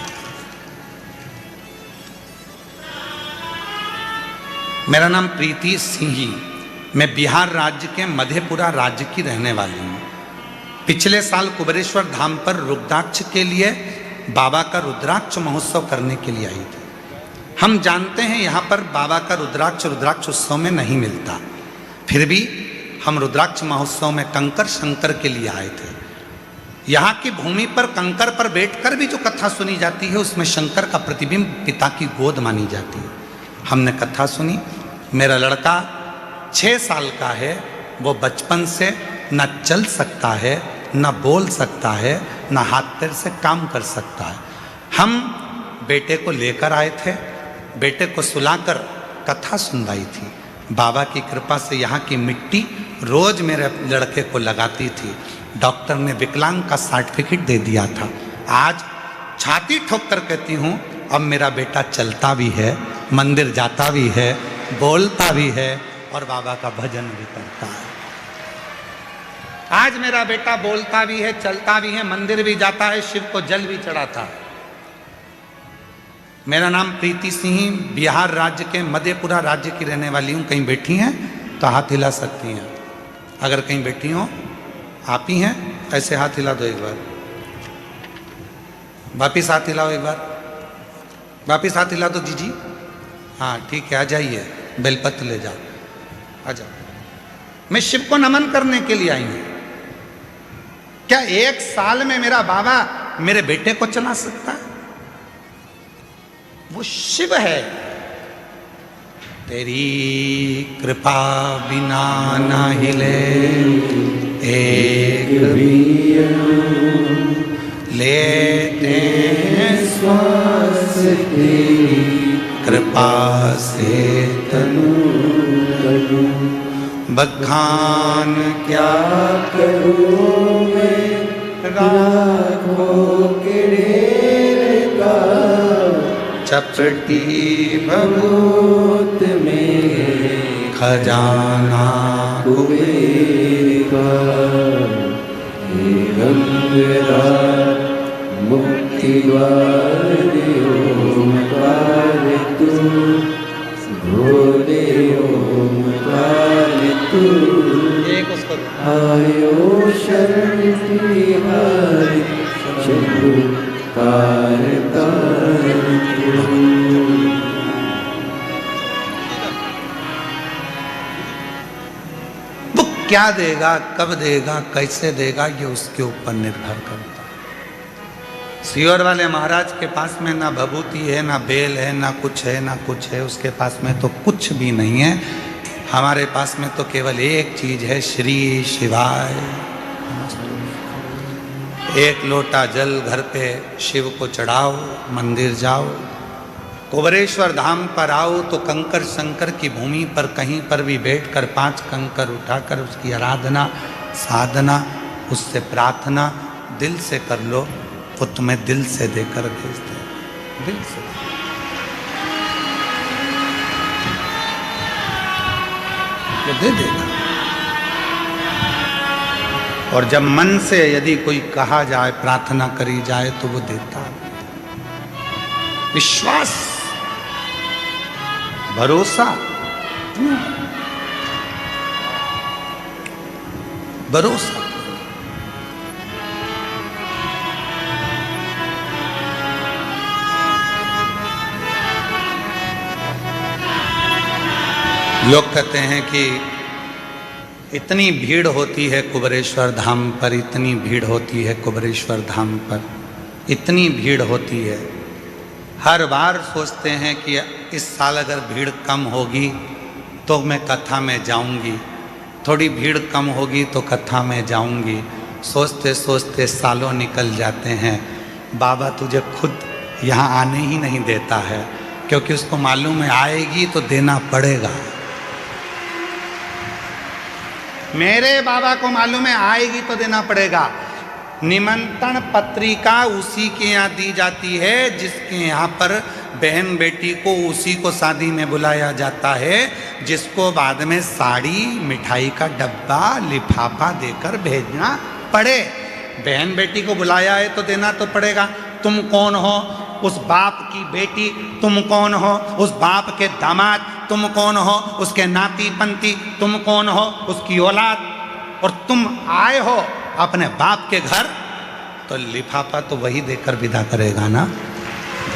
मेरा नाम प्रीति सिंही, मैं बिहार राज्य के मधेपुरा राज्य की रहने वाली हूँ। पिछले साल कुबेरेश्वर धाम पर रुद्राक्ष के लिए बाबा का रुद्राक्ष महोत्सव करने के लिए आई थी। हम जानते हैं यहाँ पर बाबा का रुद्राक्ष उत्सव में नहीं मिलता, फिर भी हम रुद्राक्ष महोत्सव में कंकर शंकर के लिए आए थे। यहाँ की भूमि पर कंकर पर बैठकर भी जो कथा सुनी जाती है, उसमें शंकर का प्रतिबिंब पिता की गोद मानी जाती है। हमने कथा सुनी। मेरा लड़का 6 साल का है, वो बचपन से न चल सकता है, न बोल सकता है, न हाथ पैर से काम कर सकता है। हम बेटे को लेकर आए थे, बेटे को सुलाकर कथा सुनवाई थी। बाबा की कृपा से यहाँ की मिट्टी रोज मेरे लड़के को लगाती थी। डॉक्टर ने विकलांग का सर्टिफिकेट दे दिया था। आज छाती ठोक कर कहती हूँ, अब मेरा बेटा चलता भी है, मंदिर जाता भी है, बोलता भी है और बाबा का भजन भी करता है। आज मेरा बेटा बोलता भी है, चलता भी है, मंदिर भी जाता है, शिव को जल भी चढ़ाता है। मेरा नाम प्रीति सिंह, बिहार राज्य के मधेपुरा राज्य की रहने वाली हूँ। कहीं बैठी हैं तो हाथ हिला सकती हैं। अगर कहीं बैठी हो, आप ही हैं, ऐसे हाथ हिला दो एक बार, वापिस हाथ हिलाओ एक बार, वापिस हाथ हिला दो जीजी। हाँ ठीक है, आ जाइए, बेलपत्र ले जाओ, आ जाओ। मैं शिव को नमन करने के लिए आई हूं। क्या 1 साल में मेरा बाबा मेरे बेटे को चला सकता है? वो शिव है। तेरी कृपा बिना ना हिले एक भी लेते हैं श्वास, तेरी कृपा से तनु तनु। बखान क्या करूं मैं राखों के ढेर का, चपटी भभूत में खजाना कुबेर का। हे गंगा मुक्ति द्वार ओमकार तू, भोले ओमकार तू। आयो शरण तिहारी शंभु कारतार तू। वो क्या देगा, कब देगा, कैसे देगा, ये उसके ऊपर निर्भर करता है। सियोर वाले महाराज के पास में ना भभूति है, ना बेल है, ना कुछ है, ना कुछ है। उसके पास में तो कुछ भी नहीं है। हमारे पास में तो केवल एक चीज है, श्री शिवाय। एक लोटा जल घर पे शिव को चढ़ाओ, मंदिर जाओ, कुबरेश्वर धाम पर आओ तो कंकर शंकर की भूमि पर कहीं पर भी बैठकर 5 कंकर उठाकर उसकी आराधना साधना, उससे प्रार्थना दिल से कर लो, वो तुम्हें दिल से देकर भेजते हैं, दिल से। वो दे देगा। और जब मन से यदि कोई कहा जाए, प्रार्थना करी जाए तो वो देता है। विश्वास, भरोसा, भरोसा। लोग कहते हैं कि इतनी भीड़ होती है कुबरेश्वर धाम पर, इतनी भीड़ होती है कुबरेश्वर धाम पर, इतनी भीड़ होती है। हर बार सोचते हैं कि इस साल अगर भीड़ कम होगी तो मैं कथा में जाऊंगी, थोड़ी भीड़ कम होगी तो कथा में जाऊंगी। सोचते सोचते सालों निकल जाते हैं। बाबा तुझे खुद यहाँ आने ही नहीं देता है, क्योंकि उसको मालूम है आएगी तो देना पड़ेगा। मेरे बाबा को मालूम है आएगी तो देना पड़ेगा। निमंत्रण पत्रिका उसी के यहाँ दी जाती है जिसके यहाँ पर बहन बेटी को उसी को शादी में बुलाया जाता है, जिसको बाद में साड़ी, मिठाई का डब्बा, लिफाफा देकर भेजना पड़े। बहन बेटी को बुलाया है तो देना तो पड़ेगा। तुम कौन हो? उस बाप की बेटी। तुम कौन हो? उस बाप के दामाद। तुम कौन हो? उसके नाती पंती। तुम कौन हो? उसकी औलाद। और तुम आए हो अपने बाप के घर, तो लिफाफा तो वही देकर विदा करेगा ना,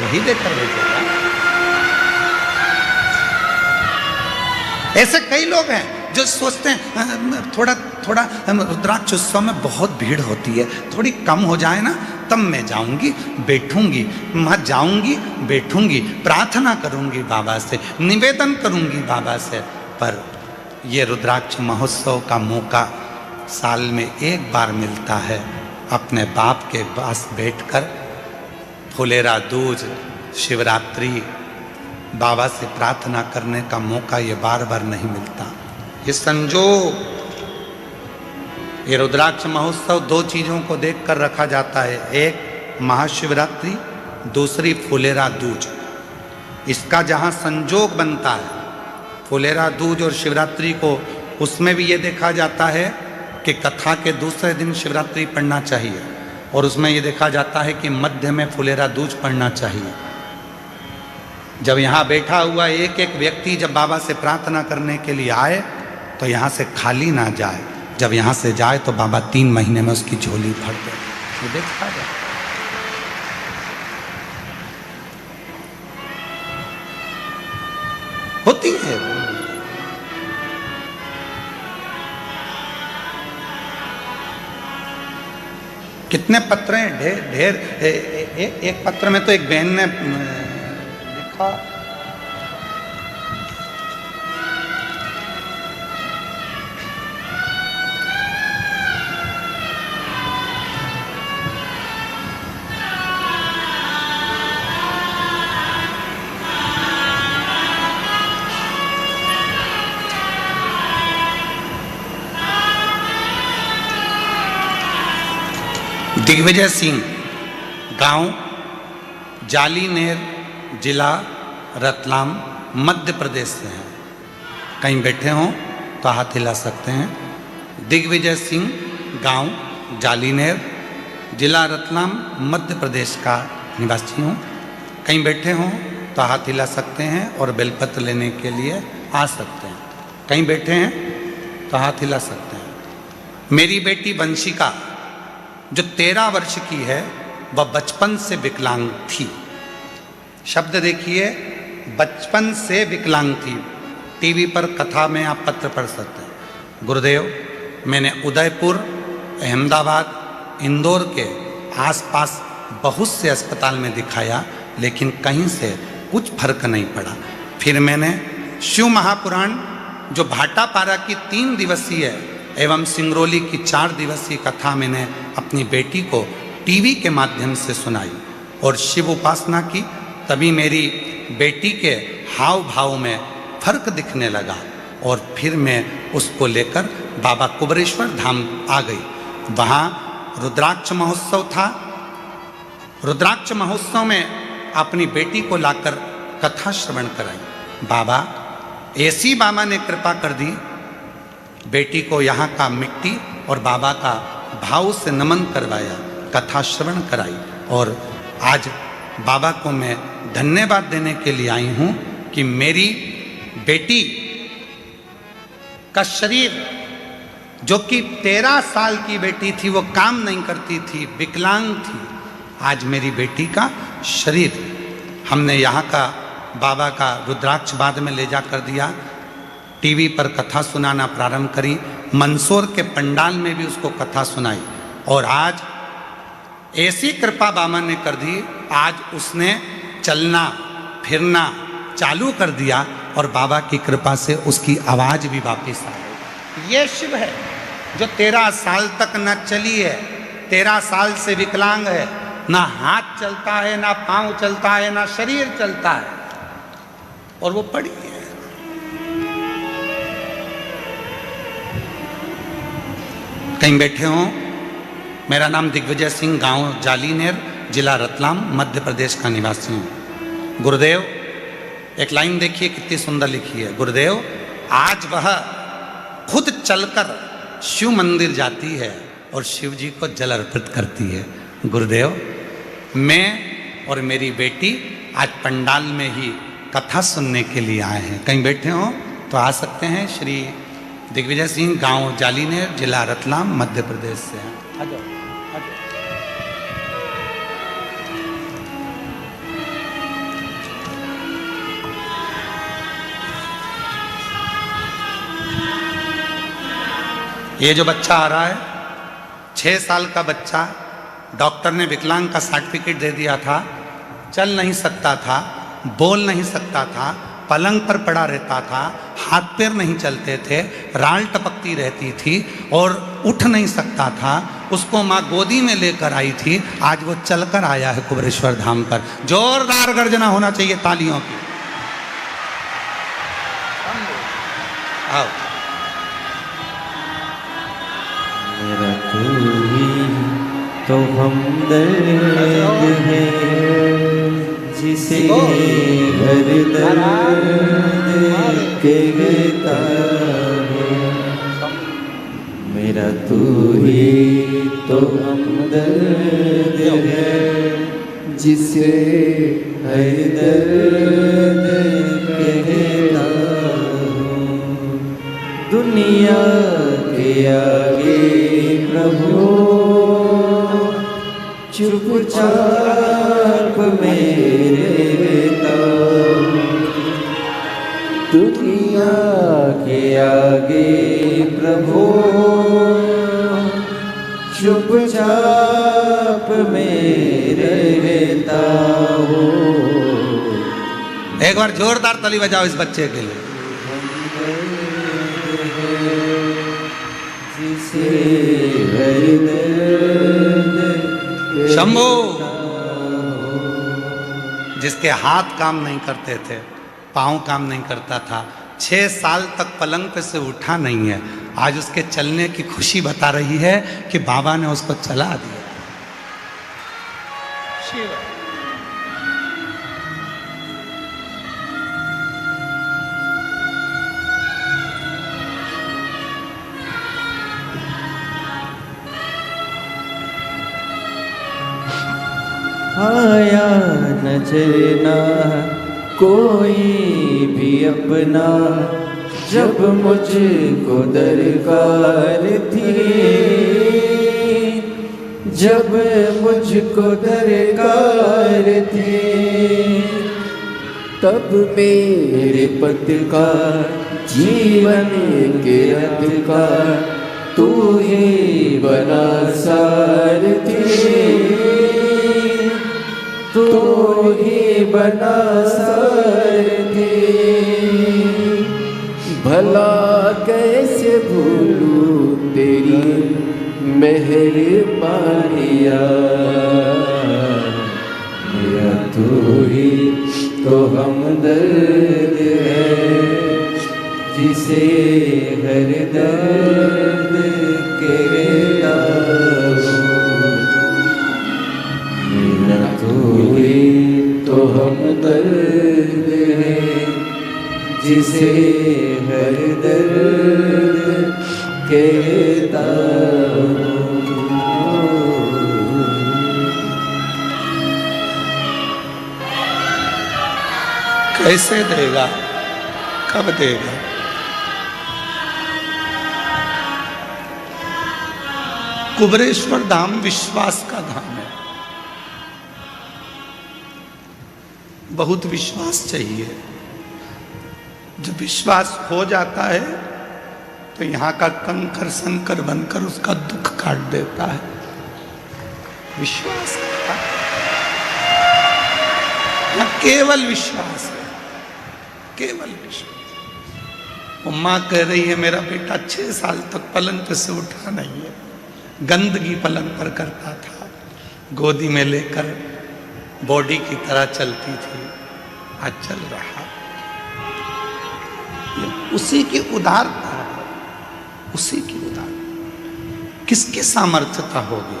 वही देकर भेजेगा। ऐसे कई लोग हैं जो सोचते हैं थोड़ा थोड़ा रुद्राक्ष उत्सव में बहुत भीड़ होती है, थोड़ी कम हो जाए ना तब मैं जाऊंगी, बैठूंगी, मैं जाऊंगी, बैठूंगी, प्रार्थना करूंगी बाबा से, निवेदन करूंगी बाबा से। पर ये रुद्राक्ष महोत्सव का मौका साल में एक बार मिलता है। अपने बाप के पास बैठकर फुलेरा दूज, शिवरात्रि, बाबा से प्रार्थना करने का मौका ये बार बार नहीं मिलता। ये संजोग, ये रुद्राक्ष महोत्सव 2 चीज़ों को देखकर रखा जाता है, एक महाशिवरात्रि, दूसरी फुलेरा दूज। इसका जहाँ संजोग बनता है फुलेरा दूज और शिवरात्रि को, उसमें भी ये देखा जाता है कि कथा के दूसरे दिन शिवरात्रि पढ़ना चाहिए, और उसमें ये देखा जाता है कि मध्य में फुलेरा दूज पढ़ना चाहिए। जब यहाँ बैठा हुआ एक एक व्यक्ति जब बाबा से प्रार्थना करने के लिए आए तो यहाँ से खाली ना जाए। जब यहाँ से जाए तो बाबा 3 महीने में उसकी झोली भर दे। ये देखा जाए। होती है। कितने पत्र हैं, ढेर ढेर। एक पत्र में तो एक बहन ने लिखा, दिग्विजय सिंह, गांव जालीनेर, जिला रतलाम, मध्य प्रदेश से हैं। कहीं बैठे हों तो हाथ हिला सकते हैं। दिग्विजय सिंह, गांव जालीनेर, जिला रतलाम, मध्य प्रदेश का निवासी हूँ। कहीं बैठे हों तो हाथ हिला सकते हैं और बेलपत्र लेने के लिए आ सकते हैं। कहीं बैठे हैं तो हाथ हिला सकते हैं। मेरी बेटी वंशिका जो 13 वर्ष की है, वह बचपन से विकलांग थी। शब्द देखिए, बचपन से विकलांग थी। टीवी पर कथा में आप पत्र पढ़ सकते हैं। गुरुदेव, मैंने उदयपुर, अहमदाबाद, इंदौर के आसपास बहुत से अस्पताल में दिखाया, लेकिन कहीं से कुछ फर्क नहीं पड़ा। फिर मैंने शिव महापुराण जो भाटापारा की 3 दिवसीय एवं सिंगरौली की 4 दिवसीय कथा मैंने अपनी बेटी को टीवी के माध्यम से सुनाई और शिव उपासना की। तभी मेरी बेटी के हाव भाव में फर्क दिखने लगा और फिर मैं उसको लेकर बाबा कुबरेश्वर धाम आ गई। वहाँ रुद्राक्ष महोत्सव था। रुद्राक्ष महोत्सव में अपनी बेटी को लाकर कथा श्रवण कराई। बाबा, ऐसी बाबा ने कृपा कर दी, बेटी को यहाँ का मिट्टी और बाबा का भाव से नमन करवाया, कथा श्रवण कराई और आज बाबा को मैं धन्यवाद देने के लिए आई हूँ कि मेरी बेटी का शरीर, जो कि 13 साल की बेटी थी, वो काम नहीं करती थी, विकलांग थी, आज मेरी बेटी का शरीर हमने यहाँ का बाबा का रुद्राक्ष बाद में ले जा कर दिया। टीवी पर कथा सुनाना प्रारंभ करी। मंदसौर के पंडाल में भी उसको कथा सुनाई और आज ऐसी कृपा बाबा ने कर दी, आज उसने चलना फिरना चालू कर दिया और बाबा की कृपा से उसकी आवाज़ भी वापस आ गई। ये शिव है जो 13 साल तक न चली है, 13 साल से विकलांग है, ना हाथ चलता है, ना पांव चलता है, ना शरीर चलता है, और वो पड़ी है। कहीं बैठे हों। मेरा नाम दिग्विजय सिंह, गांव जालीनेर, जिला रतलाम, मध्य प्रदेश का निवासी हूँ। गुरुदेव, एक लाइन देखिए कितनी सुंदर लिखी है। गुरुदेव, आज वह खुद चलकर शिव मंदिर जाती है और शिव जी को जल अर्पित करती है। गुरुदेव, मैं और मेरी बेटी आज पंडाल में ही कथा सुनने के लिए आए हैं। कहीं बैठे हों तो आ सकते हैं। श्री दिग्विजय सिंह, गांव जालीनेर, जिला रतलाम, मध्य प्रदेश से हैं। आ जाओ, आ जाओ। ये जो बच्चा आ रहा है, 6 साल का बच्चा, डॉक्टर ने विकलांग का सर्टिफिकेट दे दिया था। चल नहीं सकता था, बोल नहीं सकता था, पलंग पर पड़ा रहता था, हाथ पैर नहीं चलते थे, राल टपकती रहती थी और उठ नहीं सकता था। उसको माँ गोदी में लेकर आई थी। आज वो चलकर आया है कुबरेश्वर धाम पर। जोरदार गर्जना होना चाहिए तालियों की। आओ। मेरा तू ही तो हमदर्द है, जिसे हर दर्द कहता है। मेरा तू ही तो हमदर्द है, जिसे हर दर्द कहता हूँ। दुनिया के आगे प्रभु चुपचाप मेरे रहता, दुनिया के आगे प्रभु चुपचाप में रहता हो। एक बार जोरदार ताली बजाओ इस बच्चे के लिए। शंभो, जिसके हाथ काम नहीं करते थे, पाँव काम नहीं करता था, 6 साल तक पलंग पे से उठा नहीं है, आज उसके चलने की खुशी बता रही है कि बाबा ने उसको चला दिया। शिव आया नजर ना कोई भी अपना, जब मुझको दरकार थी, जब मुझको दरकार थी, तब मेरे पद का जीवन के रथ का तू ही बना सारथी, तू ही बना सारथी। भला कैसे भूलूं तेरी मेहरबानियाँ, मेरा तू ही तो हमदर्द है, जिसे हर दर्द कहता हूँ। मेरा तू ही तो हमदर्द है, जिसे हर दर्द कहता हूँ। कैसे देगा, कब देगा? कुबरेश्वर धाम विश्वास का धाम है। बहुत विश्वास चाहिए। जब विश्वास हो जाता है तो यहाँ का कंकर संकर बनकर उसका दुख काट देता है। विश्वास यहाँ केवल विश्वास है, केवल विश्वास। माँ कह रही है मेरा बेटा 6 साल तक पलंग पे से उठा नहीं है, गंदगी पलंग पर करता था, गोदी में लेकर बॉडी की तरह चलती थी, आज चल रहा। उसी की उदारता है, उसी की उदारता। किसकी सामर्थ्यता होगी,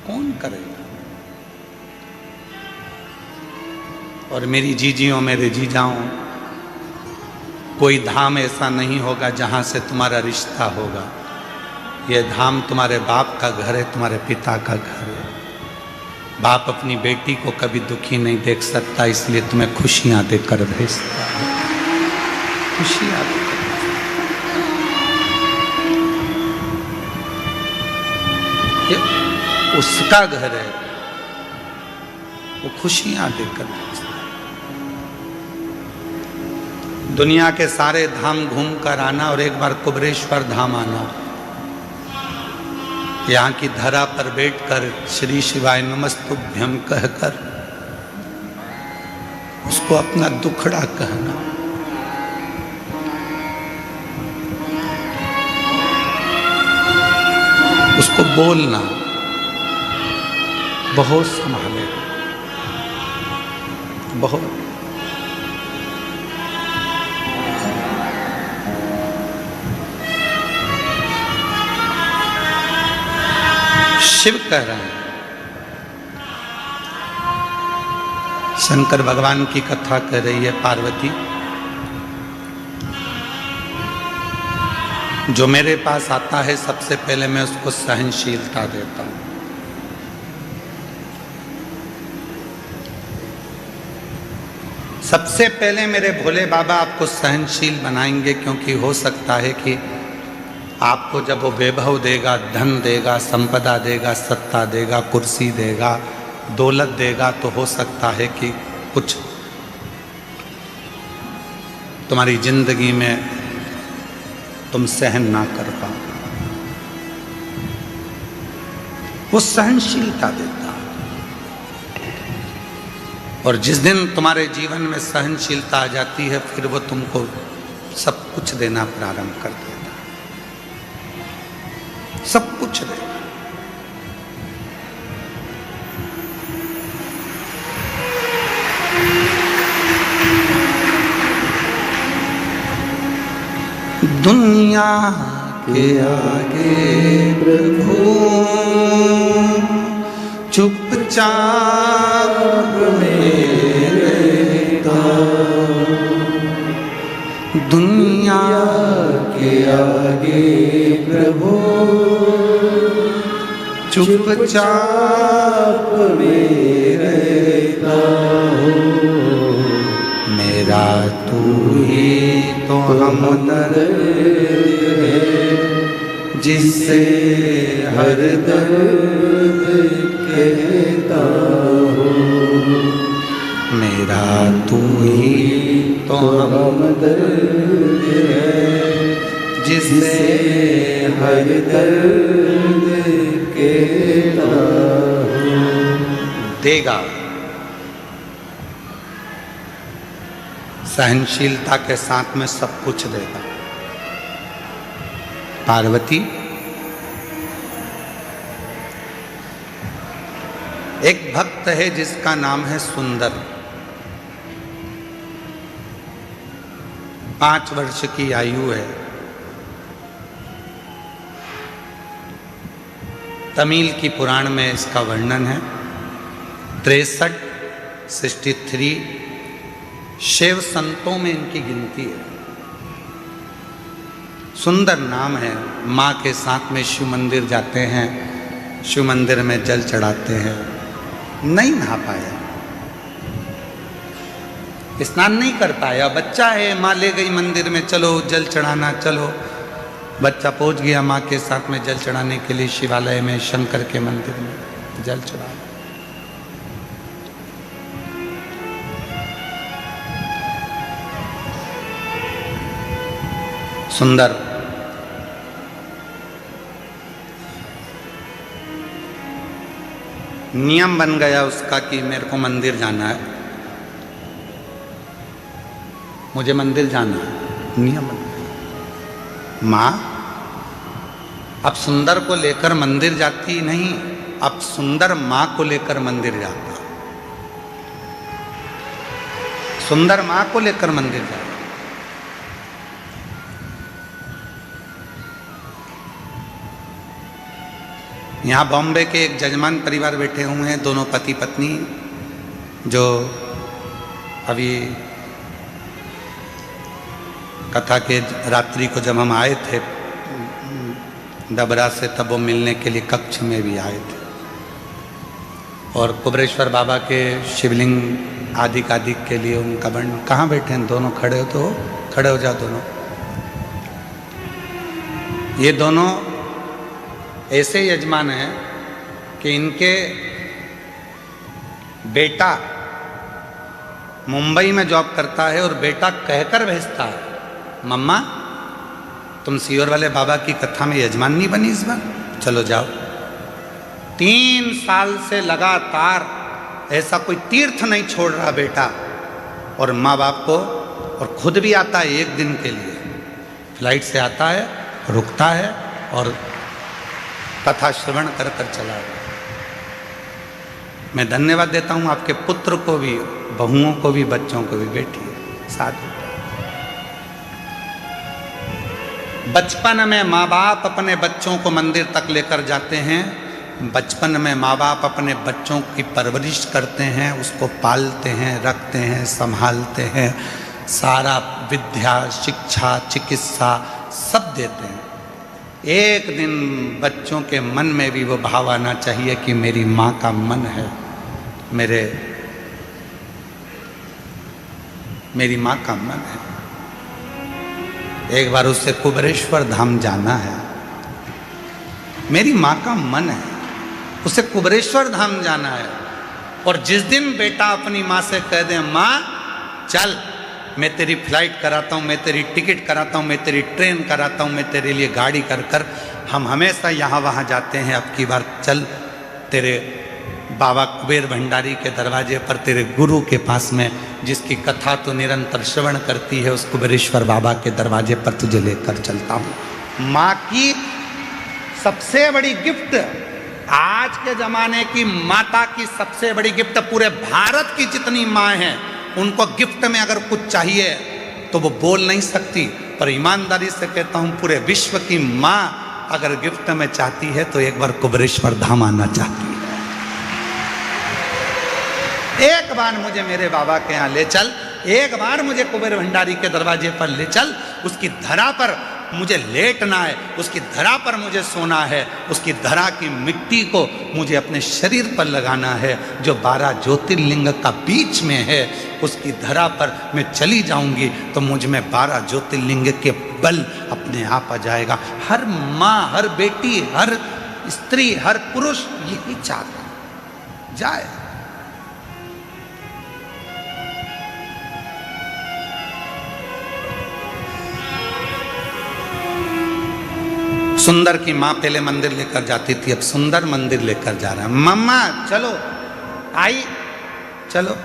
कौन करेगा? और मेरी जीजियों, मेरे जीजाओं, कोई धाम ऐसा नहीं होगा जहां से तुम्हारा रिश्ता होगा। यह धाम तुम्हारे बाप का घर है, तुम्हारे पिता का घर है। बाप अपनी बेटी को कभी दुखी नहीं देख सकता, इसलिए तुम्हें खुशियां देकर भेजता है, खुशियां देकर। ये उसका घर है, वो खुशियां देकर भेजता है। दुनिया के सारे धाम घूम कर आना और एक बार कुबरेश्वर धाम आना, यहाँ की धरा पर बैठकर श्री शिवाय नमस्तुभ्यम कहकर उसको अपना दुखड़ा कहना, उसको बोलना, बहुत संभालेगा, बहुत। शिव कह रहे हैं, शंकर भगवान की कथा कह रही है पार्वती, जो मेरे पास आता है सबसे पहले मैं उसको सहनशीलता देता हूं। सबसे पहले मेरे भोले बाबा आपको सहनशील बनाएंगे, क्योंकि हो सकता है कि आपको जब वो वैभव देगा, धन देगा, संपदा देगा, सत्ता देगा, कुर्सी देगा, दौलत देगा, तो हो सकता है कि कुछ तुम्हारी जिंदगी में तुम सहन ना कर पाओ, वो सहनशीलता देता है। और जिस दिन तुम्हारे जीवन में सहनशीलता आ जाती है, फिर वो तुमको सब कुछ देना प्रारंभ कर देता है, सब कुछ देगा। दुनिया के आगे प्रभु चुपचाप में रहता, दुनिया के आगे प्रभु चुपचाप में रहता हूँ। मेरा तू ही तो हमदर्द है, जिससे हर दर्द कहता हूँ। मेरा तू ही तो हमदर्द है, जिससे हर दर्द कहता हूँ। देगा, सहनशीलता के साथ में सब कुछ देगा। पार्वती एक भक्त है जिसका नाम है सुंदर। 5 वर्ष की आयु है। तमिल की पुराण में इसका वर्णन है। 63 शिव संतों में इनकी गिनती है। सुंदर नाम है। माँ के साथ में शिव मंदिर जाते हैं, शिव मंदिर में जल चढ़ाते हैं। नहीं नहा पाया, स्नान नहीं कर पाया। बच्चा है, माँ ले गई मंदिर में, चलो जल चढ़ाना चलो। बच्चा पहुंच गया माँ के साथ में जल चढ़ाने के लिए शिवालय में, शंकर के मंदिर में जल चढ़ा। सुंदर नियम बन गया उसका कि मेरे को मंदिर जाना है, मुझे मंदिर जाना है, नियम बन गया। माँ अब सुंदर को लेकर मंदिर जाती नहीं, अब सुंदर माँ को लेकर मंदिर जाता। सुंदर माँ को लेकर मंदिर जाता। यहाँ बॉम्बे के एक जजमान परिवार बैठे हुए हैं, दोनों पति पत्नी, जो अभी कथा के रात्रि को जब हम आए थे डबरा से, तब वो मिलने के लिए कक्ष में भी आए थे। और कुबरेश्वर बाबा के शिवलिंग आदिक के लिए उनका वर्णन। कहाँ बैठे हैं दोनों? खड़े हो तो खड़े हो जाओ दोनों। ये दोनों ऐसे यजमान हैं कि इनके बेटा मुंबई में जॉब करता है और बेटा कहकर भेजता है, मम्मा तुम सीहोर वाले बाबा की कथा में यजमान नहीं बनी इस बार, चलो जाओ। 3 साल से लगातार ऐसा कोई तीर्थ नहीं छोड़ रहा बेटा, और माँ बाप को, और खुद भी आता है 1 दिन के लिए, फ्लाइट से आता है, रुकता है और कथा श्रवण कर कर चला गया। मैं धन्यवाद देता हूँ आपके पुत्र को भी, बहुओं को भी, बच्चों को भी। बैठिए साथ। बचपन में माँ बाप अपने बच्चों को मंदिर तक लेकर जाते हैं। बचपन में माँ बाप अपने बच्चों की परवरिश करते हैं, उसको पालते हैं, रखते हैं, संभालते हैं, सारा विद्या, शिक्षा, चिकित्सा सब देते हैं। एक दिन बच्चों के मन में भी वो भाव आना चाहिए कि मेरी माँ का मन है, मेरी माँ का मन है। एक बार उससे कुबरेश्वर धाम जाना है, मेरी माँ का मन है, उसे कुबरेश्वर धाम जाना है। और जिस दिन बेटा अपनी माँ से कह दे, माँ चल मैं तेरी फ्लाइट कराता हूँ, मैं तेरी टिकट कराता हूँ, मैं तेरी ट्रेन कराता हूँ, मैं तेरे लिए गाड़ी कर कर हम हमेशा यहाँ वहाँ जाते हैं। अब की बार चल तेरे बाबा कुबेर भंडारी के दरवाजे पर, तेरे गुरु के पास में, जिसकी कथा तो निरंतर श्रवण करती है, उस कुबेरेश्वर बाबा के दरवाजे पर तुझे लेकर चलता हूँ। माँ की सबसे बड़ी गिफ्ट, आज के जमाने की माता की सबसे बड़ी गिफ्ट, पूरे भारत की जितनी माँ हैं उनको गिफ्ट में अगर कुछ चाहिए तो वो बोल नहीं सकती, पर ईमानदारी से कहता हूँ पूरे विश्व की माँ अगर गिफ्ट में चाहती है तो एक बार कुबेरेश्वर धाम आना चाहती है। एक बार मुझे मेरे बाबा के यहाँ ले चल, एक बार मुझे कुबेर भंडारी के दरवाजे पर ले चल। उसकी धरा पर मुझे लेटना है, उसकी धरा पर मुझे सोना है, उसकी धरा की मिट्टी को मुझे अपने शरीर पर लगाना है, जो 12 ज्योतिर्लिंग का बीच में है। उसकी धरा पर मैं चली जाऊंगी तो मुझ में 12 ज्योतिर्लिंग के बल अपने आप आ जाएगा। हर माँ, हर बेटी, हर स्त्री, हर पुरुष यही चाहता जाए। सुंदर की माँ पहले मंदिर लेकर जाती थी, अब सुंदर मंदिर लेकर जा रहा है। मम्मा चलो, आई चलो।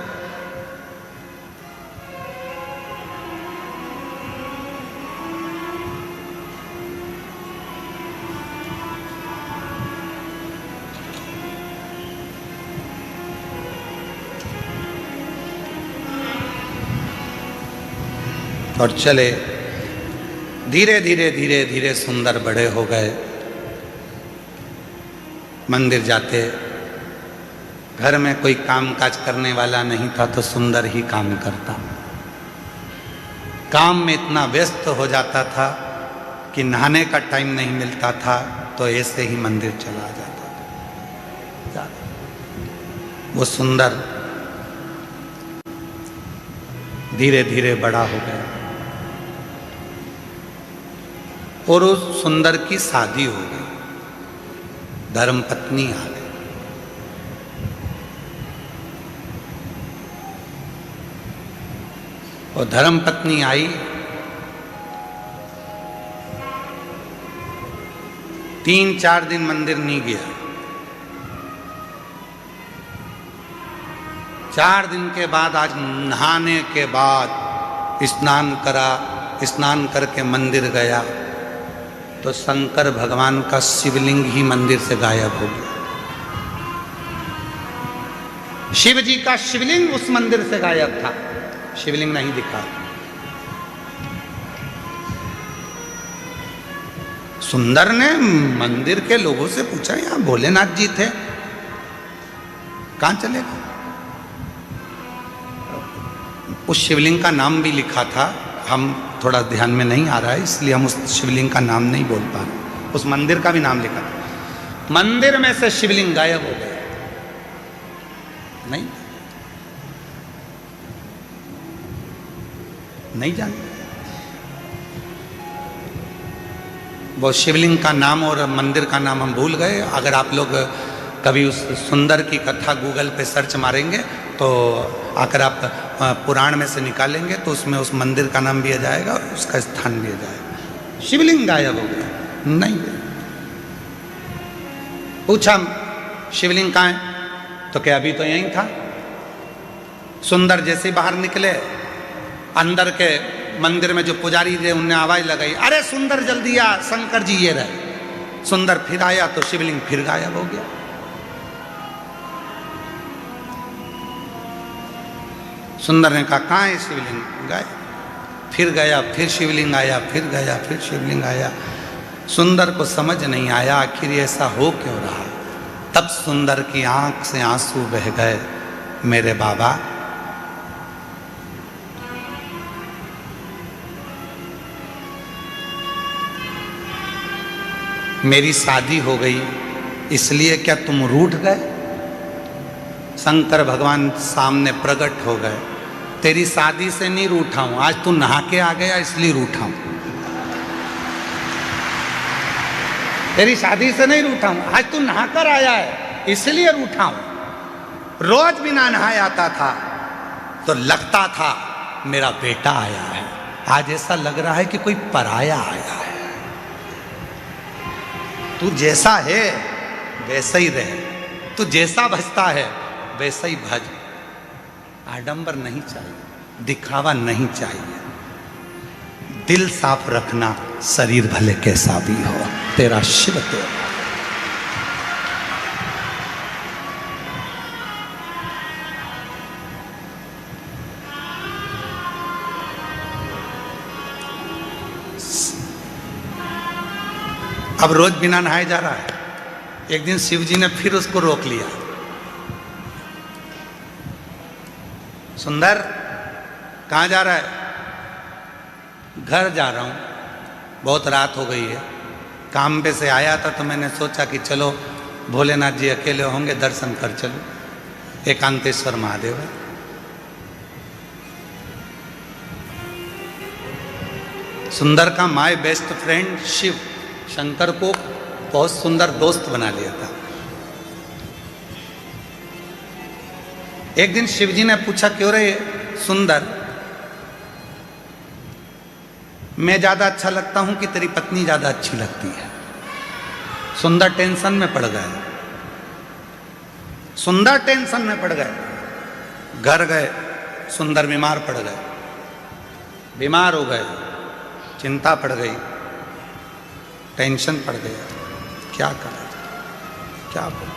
और चले, धीरे धीरे धीरे धीरे सुंदर बड़े हो गए। मंदिर जाते, घर में कोई काम काज करने वाला नहीं था तो सुंदर ही काम करता। काम में इतना व्यस्त हो जाता था कि नहाने का टाइम नहीं मिलता था, तो ऐसे ही मंदिर चला जाता था। वो सुंदर धीरे धीरे बड़ा हो गया और उस सुंदर की शादी हो गई, धर्मपत्नी आ गई। और धर्मपत्नी आई, 3-4 दिन मंदिर नहीं गया। 4 दिन के बाद, आज नहाने के बाद स्नान करा, स्नान करके मंदिर गया तो शंकर भगवान का शिवलिंग ही मंदिर से गायब हो गया। शिव जी का शिवलिंग उस मंदिर से गायब था, शिवलिंग नहीं दिखा। सुंदर ने मंदिर के लोगों से पूछा, यहाँ भोलेनाथ जी थे, कहां चले गए? उस शिवलिंग का नाम भी लिखा था, हम थोड़ा ध्यान में नहीं आ रहा है इसलिए हम उस शिवलिंग का नाम नहीं बोल पा रहे। उस मंदिर का भी नाम लिखा था, मंदिर में से शिवलिंग गायब हो गया। नहीं जानते वो शिवलिंग का नाम और मंदिर का नाम हम भूल गए। अगर आप लोग कभी उस सुंदर की कथा गूगल पे सर्च मारेंगे तो अगर आप पुराण में से निकालेंगे तो उसमें उस मंदिर का नाम भी आ जाएगा और उसका स्थान भी आ जाएगा। शिवलिंग गायब हो गया, नहीं पूछा शिवलिंग कहाँ है तो क्या अभी तो यहीं था। सुंदर जैसे बाहर निकले, अंदर के मंदिर में जो पुजारी थे उनने आवाज लगाई, अरे सुंदर जल्दी आ, शंकर जी ये रहे। सुंदर फिर आया तो शिवलिंग फिर गायब हो गया। सुंदर ने कहा कहाँ है शिवलिंग? गायब। फिर गया, फिर शिवलिंग आया, फिर गया, फिर शिवलिंग आया। सुंदर को समझ नहीं आया आखिर ऐसा हो क्यों रहा। तब सुंदर की आंख से आंसू बह गए, मेरे बाबा मेरी शादी हो गई इसलिए क्या तुम रूठ गए? शंकर भगवान सामने प्रकट हो गए, तेरी शादी से नहीं रूठा हूं, आज तू नहा के आ गया इसलिए रूठा हूं। तेरी शादी से नहीं रूठा हूं, आज तू नहाकर आया है इसलिए रूठा हूं। रोज बिना नहाए आता था तो लगता था मेरा बेटा आया है। आज ऐसा लग रहा है कि कोई पराया आया है। तू जैसा है वैसा ही रहे, तू जैसा भजता है वैसा ही भज। आडंबर नहीं चाहिए, दिखावा नहीं चाहिए। दिल साफ रखना, शरीर भले कैसा भी हो, तेरा शिव तेरा। अब रोज बिना नहाए जा रहा है। एक दिन शिव जी ने फिर उसको रोक लिया। सुंदर, कहाँ जा रहा है? घर जा रहा हूँ, बहुत रात हो गई है। काम पे से आया था तो मैंने सोचा कि चलो भोलेनाथ जी अकेले होंगे, दर्शन कर चलो। एकांतेश्वर महादेव है। सुंदर का my best friend Shiv Shankar को बहुत सुंदर दोस्त बना लिया था। एक दिन शिव जी ने पूछा, क्यों रे सुंदर, मैं ज्यादा अच्छा लगता हूं कि तेरी पत्नी ज्यादा अच्छी लगती है? सुंदर टेंशन में पड़ गए। सुंदर टेंशन में पड़ गए। घर गए, सुंदर बीमार पड़ गए। बीमार हो गए, चिंता पड़ गई, टेंशन पड़ गया। क्या करें, क्या बोल,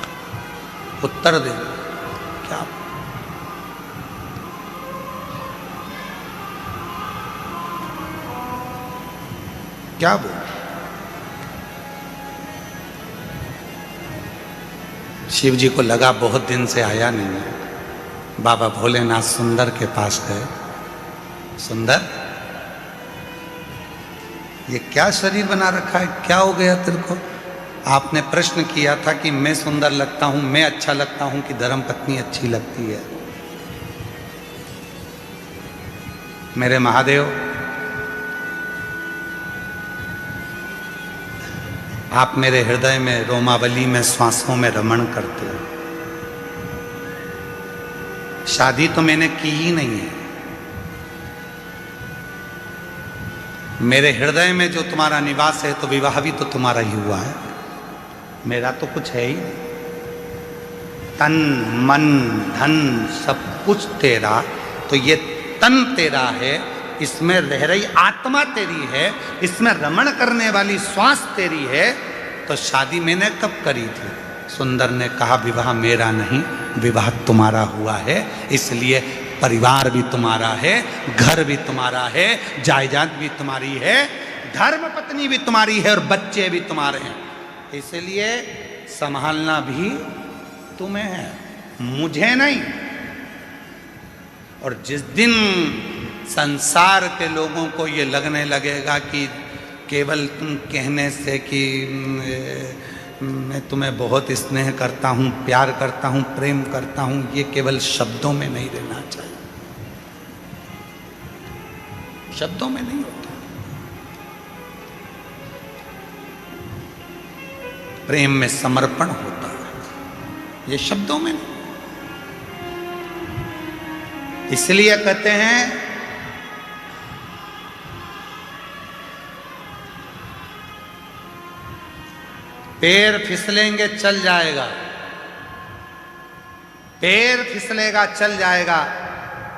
उत्तर दे, क्या बोल? क्या बोल? शिव जी को लगा बहुत दिन से आया नहीं है। बाबा भोलेनाथ सुंदर के पास गए। सुंदर, ये क्या शरीर बना रखा है, क्या हो गया तेरे को? आपने प्रश्न किया था कि मैं सुंदर लगता हूं, मैं अच्छा लगता हूं कि धर्म पत्नी अच्छी लगती है? मेरे महादेव, आप मेरे हृदय में, रोमावली में, श्वासों में रमण करते हो। शादी तो मैंने की ही नहीं है। मेरे हृदय में जो तुम्हारा निवास है तो विवाह भी तो तुम्हारा ही हुआ है। मेरा तो कुछ है ही नहीं। तन मन धन सब कुछ तेरा, तो ये तन तेरा है, इसमें रह रही आत्मा तेरी है, इसमें रमण करने वाली श्वास तेरी है। तो शादी मैंने कब करी थी? सुंदर ने कहा, विवाह मेरा नहीं, विवाह तुम्हारा हुआ है, इसलिए परिवार भी तुम्हारा है, घर भी तुम्हारा है, जायदाद भी तुम्हारी है, धर्म पत्नी भी तुम्हारी है और बच्चे भी तुम्हारे हैं। इसलिए संभालना भी तुम्हें है, मुझे नहीं। और जिस दिन संसार के लोगों को ये लगने लगेगा कि केवल तुम कहने से कि मैं तुम्हें बहुत स्नेह करता हूँ, प्यार करता हूँ, प्रेम करता हूँ, ये केवल शब्दों में नहीं रहना चाहिए। शब्दों में नहीं होता। प्रेम में समर्पण होता है, ये शब्दों में नहीं। इसलिए कहते हैं पैर फिसलेंगे चल जाएगा, पैर फिसलेगा चल जाएगा,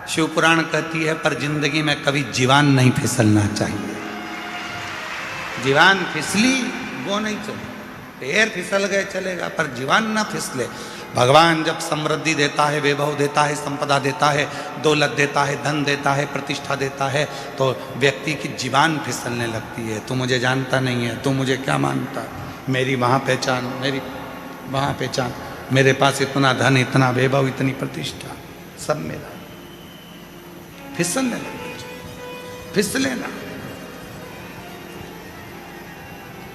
शिव पुराण कहती है, पर जिंदगी में कभी जीवान नहीं फिसलना चाहिए। जीवान फिसली वो नहीं चले, पैर फिसल गए चलेगा, पर जीवान ना फिसले। भगवान जब समृद्धि देता है, वैभव देता है, संपदा देता है, दौलत देता है, धन देता है, प्रतिष्ठा देता है, तो व्यक्ति की जीवान फिसलने लगती है। तू मुझे जानता नहीं है, तू मुझे क्या मानता, मेरी वहाँ पहचान, मेरी वहाँ पहचान, मेरे पास इतना धन, इतना वैभव, इतनी प्रतिष्ठा, सब मेरा। फिसलने लगे, फिसले ना,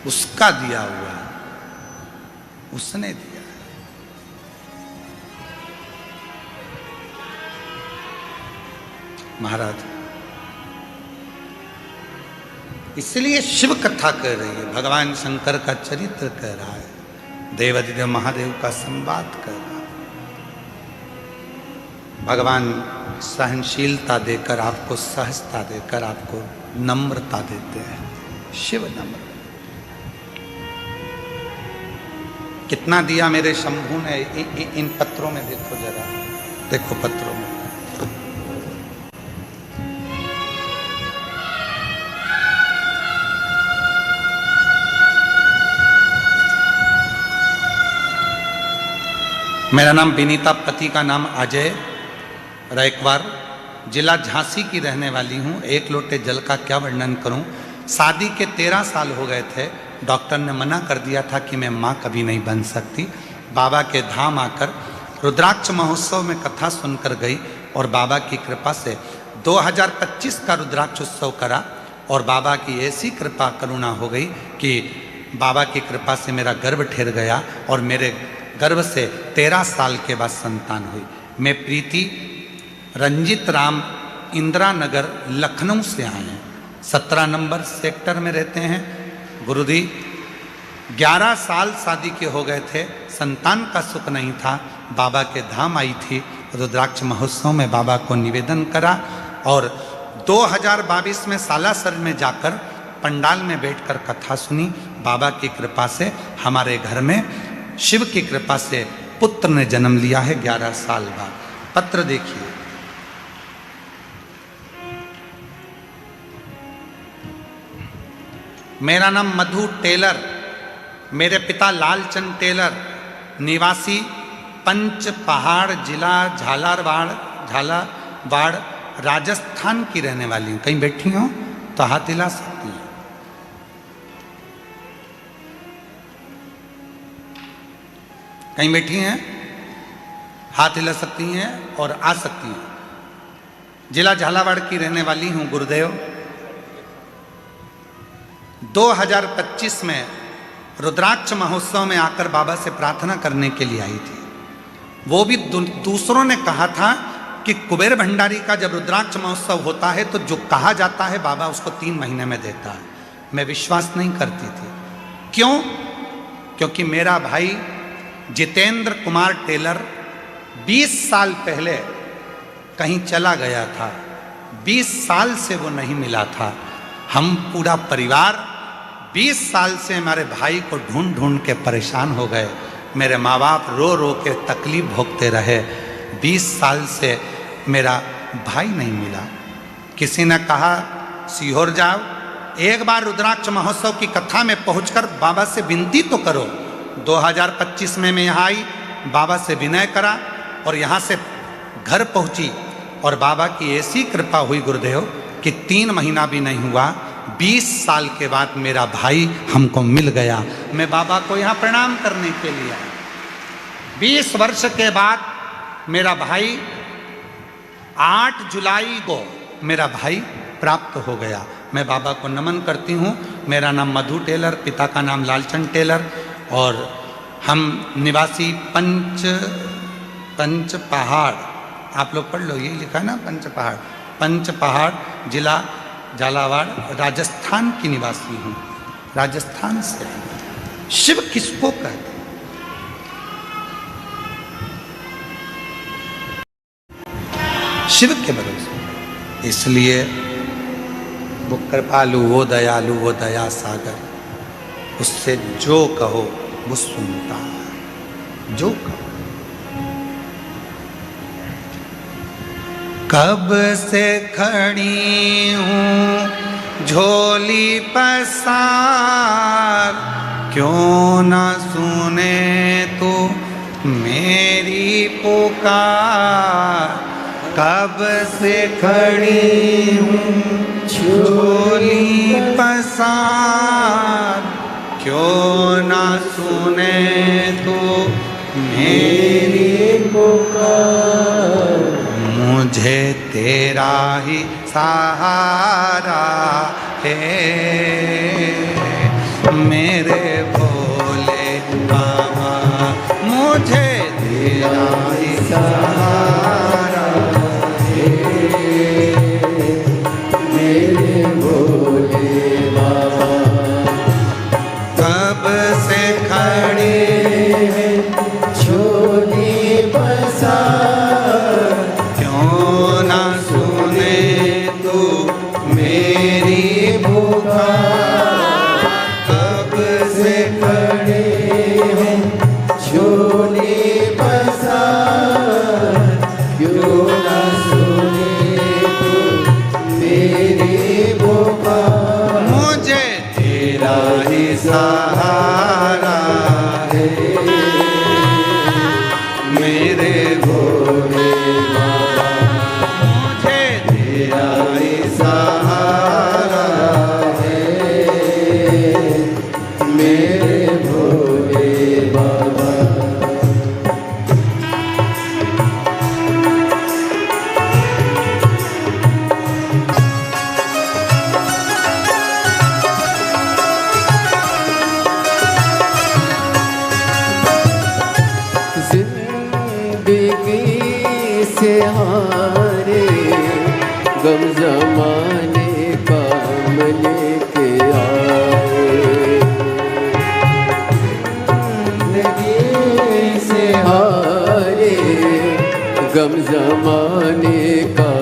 उसका दिया हुआ, उसने दिया। महाराज इसलिए शिव कथा कह रही है, भगवान शंकर का चरित्र कह रहा है, देवाधिदेव महादेव का संवाद कह रहा है। भगवान सहनशीलता देकर, आपको सहजता देकर, आपको नम्रता देते हैं। शिव नम्र। कितना दिया मेरे शंभू ने इन पत्रों में, देखो जरा, देखो पत्रों में। मेरा नाम विनीता, पति का नाम अजय रैकवार, जिला झांसी की रहने वाली हूँ। एक लोटे जल का क्या वर्णन करूँ। शादी के 13 साल हो गए थे। डॉक्टर ने मना कर दिया था कि मैं माँ कभी नहीं बन सकती। बाबा के धाम आकर रुद्राक्ष महोत्सव में कथा सुनकर गई और बाबा की कृपा से 2025 का रुद्राक्ष उत्सव करा और बाबा की ऐसी कृपा करुणा हो गई कि बाबा की कृपा से मेरा गर्भ ठहर गया और मेरे गर्भ से 13 साल के बाद संतान हुई। मैं प्रीति रंजित राम इंदिरा नगर लखनऊ से आए हैं। 17 नंबर सेक्टर में रहते हैं। गुरुजी 11 साल शादी के हो गए थे, संतान का सुख नहीं था। बाबा के धाम आई थी, रुद्राक्ष महोत्सव में बाबा को निवेदन करा और 2022 में सालासर में जाकर पंडाल में बैठकर कथा सुनी। बाबा की कृपा से हमारे घर में शिव की कृपा से पुत्र ने जन्म लिया है 11 साल बाद। पत्र देखिए, मेरा नाम मधु टेलर, मेरे पिता लालचंद टेलर, निवासी पंच पहाड़, जिला झालावाड़ राजस्थान की रहने वाली हूँ। कहीं बैठी हो तो हाथ हिला सकती हैं। कहीं बैठी हैं, हाथ हिला सकती हैं और आ सकती हैं। जिला झालावाड़ की रहने वाली हूँ। गुरुदेव 2025 में रुद्राक्ष महोत्सव में आकर बाबा से प्रार्थना करने के लिए आई थी। वो भी दूसरों ने कहा था कि कुबेर भंडारी का जब रुद्राक्ष महोत्सव होता है तो जो कहा जाता है बाबा उसको 3 महीने में देता है। मैं विश्वास नहीं करती थी। क्यों? क्योंकि मेरा भाई जितेंद्र कुमार टेलर 20 साल पहले कहीं चला गया था। 20 साल से वो नहीं मिला था। हम पूरा परिवार 20 साल से हमारे भाई को ढूंढ ढूंढ के परेशान हो गए। मेरे माँ बाप रो रो के तकलीफ भोगते रहे। 20 साल से मेरा भाई नहीं मिला। किसी ने कहा सीहोर जाओ, एक बार रुद्राक्ष महोत्सव की कथा में पहुंचकर बाबा से विनती तो करो। 2025 में मैं यहाँ आई, बाबा से विनय करा और यहाँ से घर पहुँची और बाबा की ऐसी कृपा हुई गुरुदेव कि 3 महीना भी नहीं हुआ, 20 साल के बाद मेरा भाई हमको मिल गया। मैं बाबा को यहाँ प्रणाम करने के लिए आया। 20 वर्ष के बाद मेरा भाई 8 जुलाई को मेरा भाई प्राप्त हो गया। मैं बाबा को नमन करती हूँ। मेरा नाम मधु टेलर, पिता का नाम लालचंद टेलर और हम निवासी पंच पहाड़, आप लोग पढ़ लो, यही लिखा है ना पंच पहाड़ जिला झालावाड़ राजस्थान की निवासी हूँ। राजस्थान से। शिव किसको कहते हैं? शिव के भरोसे। इसलिए वो कृपालु, वो दयालु, वो दया सागर, उससे जो कहो वो सुनता है। जो कहो। कब से खड़ी हूँ झोली पसार, क्यों न सुने तो मेरी पुकार। कब से खड़ी हूँ झोली पसार, क्यों न सुने तो मेरी पुकार। मुझे तेरा ही सहारा है मेरे भोले बाबा, मुझे तेरा ही सहारा है मेरे भोले बाबा। कब से खड़े हैं झोली पसार, क्यों न मेरे भोले बाबा, मुझे तेरा ही सहारा है, मेरे भोले बाबा। से हारे गम जमाने का लेके आए, जिंदगी से हारे गम जमाने का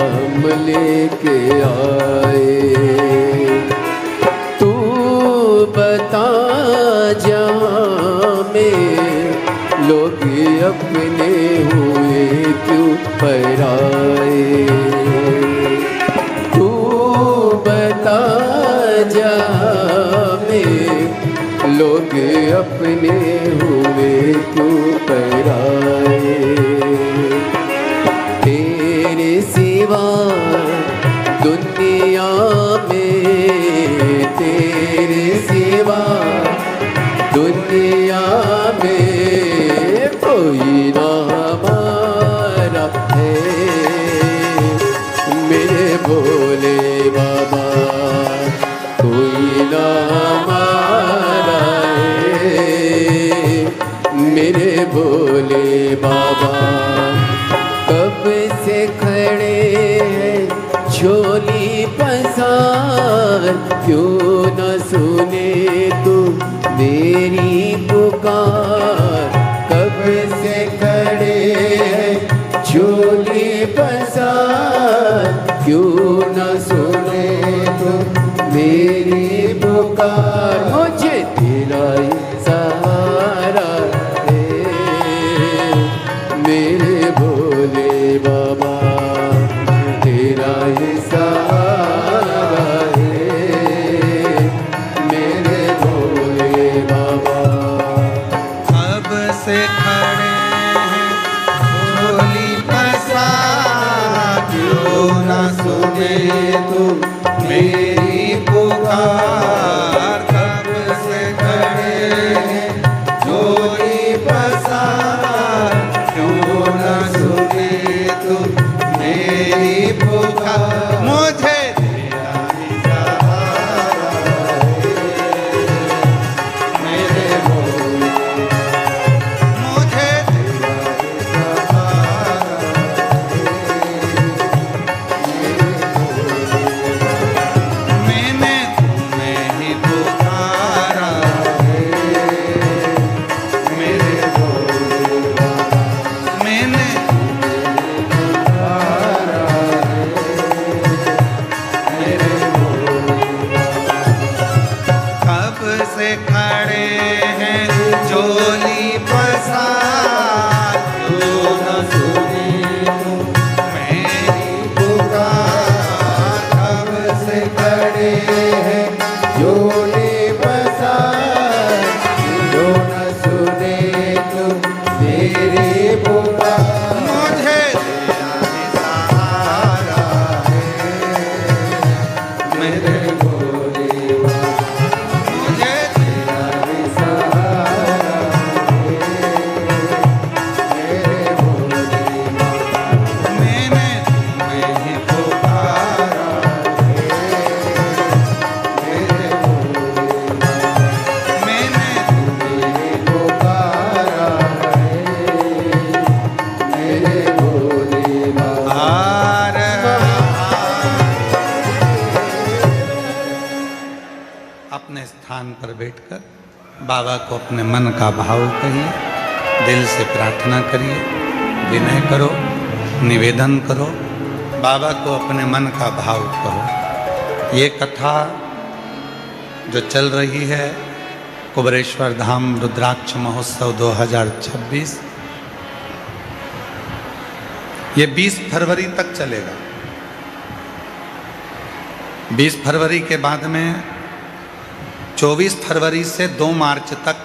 लेके आए। तू बता जहाँ में लोग अपने हुए क्यों पराए, तू बता जहाँ में लोग अपने हुए क्यों पराए। तेरे सिवा दुनिया में, तेरे सिवा दुनिया में कोई ना हमारा है, मेरे भोले बाबा, कोई ना हमारा है, मेरे भोले बाबा। कब से खड़े हैं झोली पसार, क्यों न सुने तू मेरी पुकार। कब से खड़े हैं झोली पसार, क्यों न सुने तू मेरी पुकार। मुझे तेरा ही सहारा है, मेरे भोले बाबा, तेरा ही सहारा है, मेरे भोले बाबा। अब से खड़े हैं झोली पसार, क्यों न सुने तू मेरी पुकार। कब से खड़े हैं झोली पसार, क्यों न सुने तू मेरी पुकार। मुझे तेरा ही सहारा है, मेरे भोले, मुझे तेरा ही सहारा है, मैंने तुम्हें ही पुकारा है, मेरे भोले बाबा। मैंने पुकारा है, मेरे भोले बाबा। कब से खड़े हैं झोली पसार, क्यों न सुने तू मेरी पुकार। कब से खड़े हैं झोली पसार, क्यों न सुने तू मेरी पुकार। मुझे तेरा ही सहारा है, मेरे भोले बाबा। मुझे तेरा ही सहारा है, मेरे भोले बाबा। मैंने तुम्हें ही पुकारा है, मेरे भोले बाबा। मैंने तुम्हें ही पुकारा है, मेरे भोले बाबा। अपने स्थान पर बैठकर बाबा को अपने मन का भाव कहिए, दिल से प्रार्थना करिए, विनय करो, निवेदन करो, बाबा को अपने मन का भाव कहो। ये कथा जो चल रही है कुबरेश्वर धाम रुद्राक्ष महोत्सव 2026, ये 20 फरवरी तक चलेगा। 20 फरवरी के बाद में 24 फरवरी से 2 मार्च तक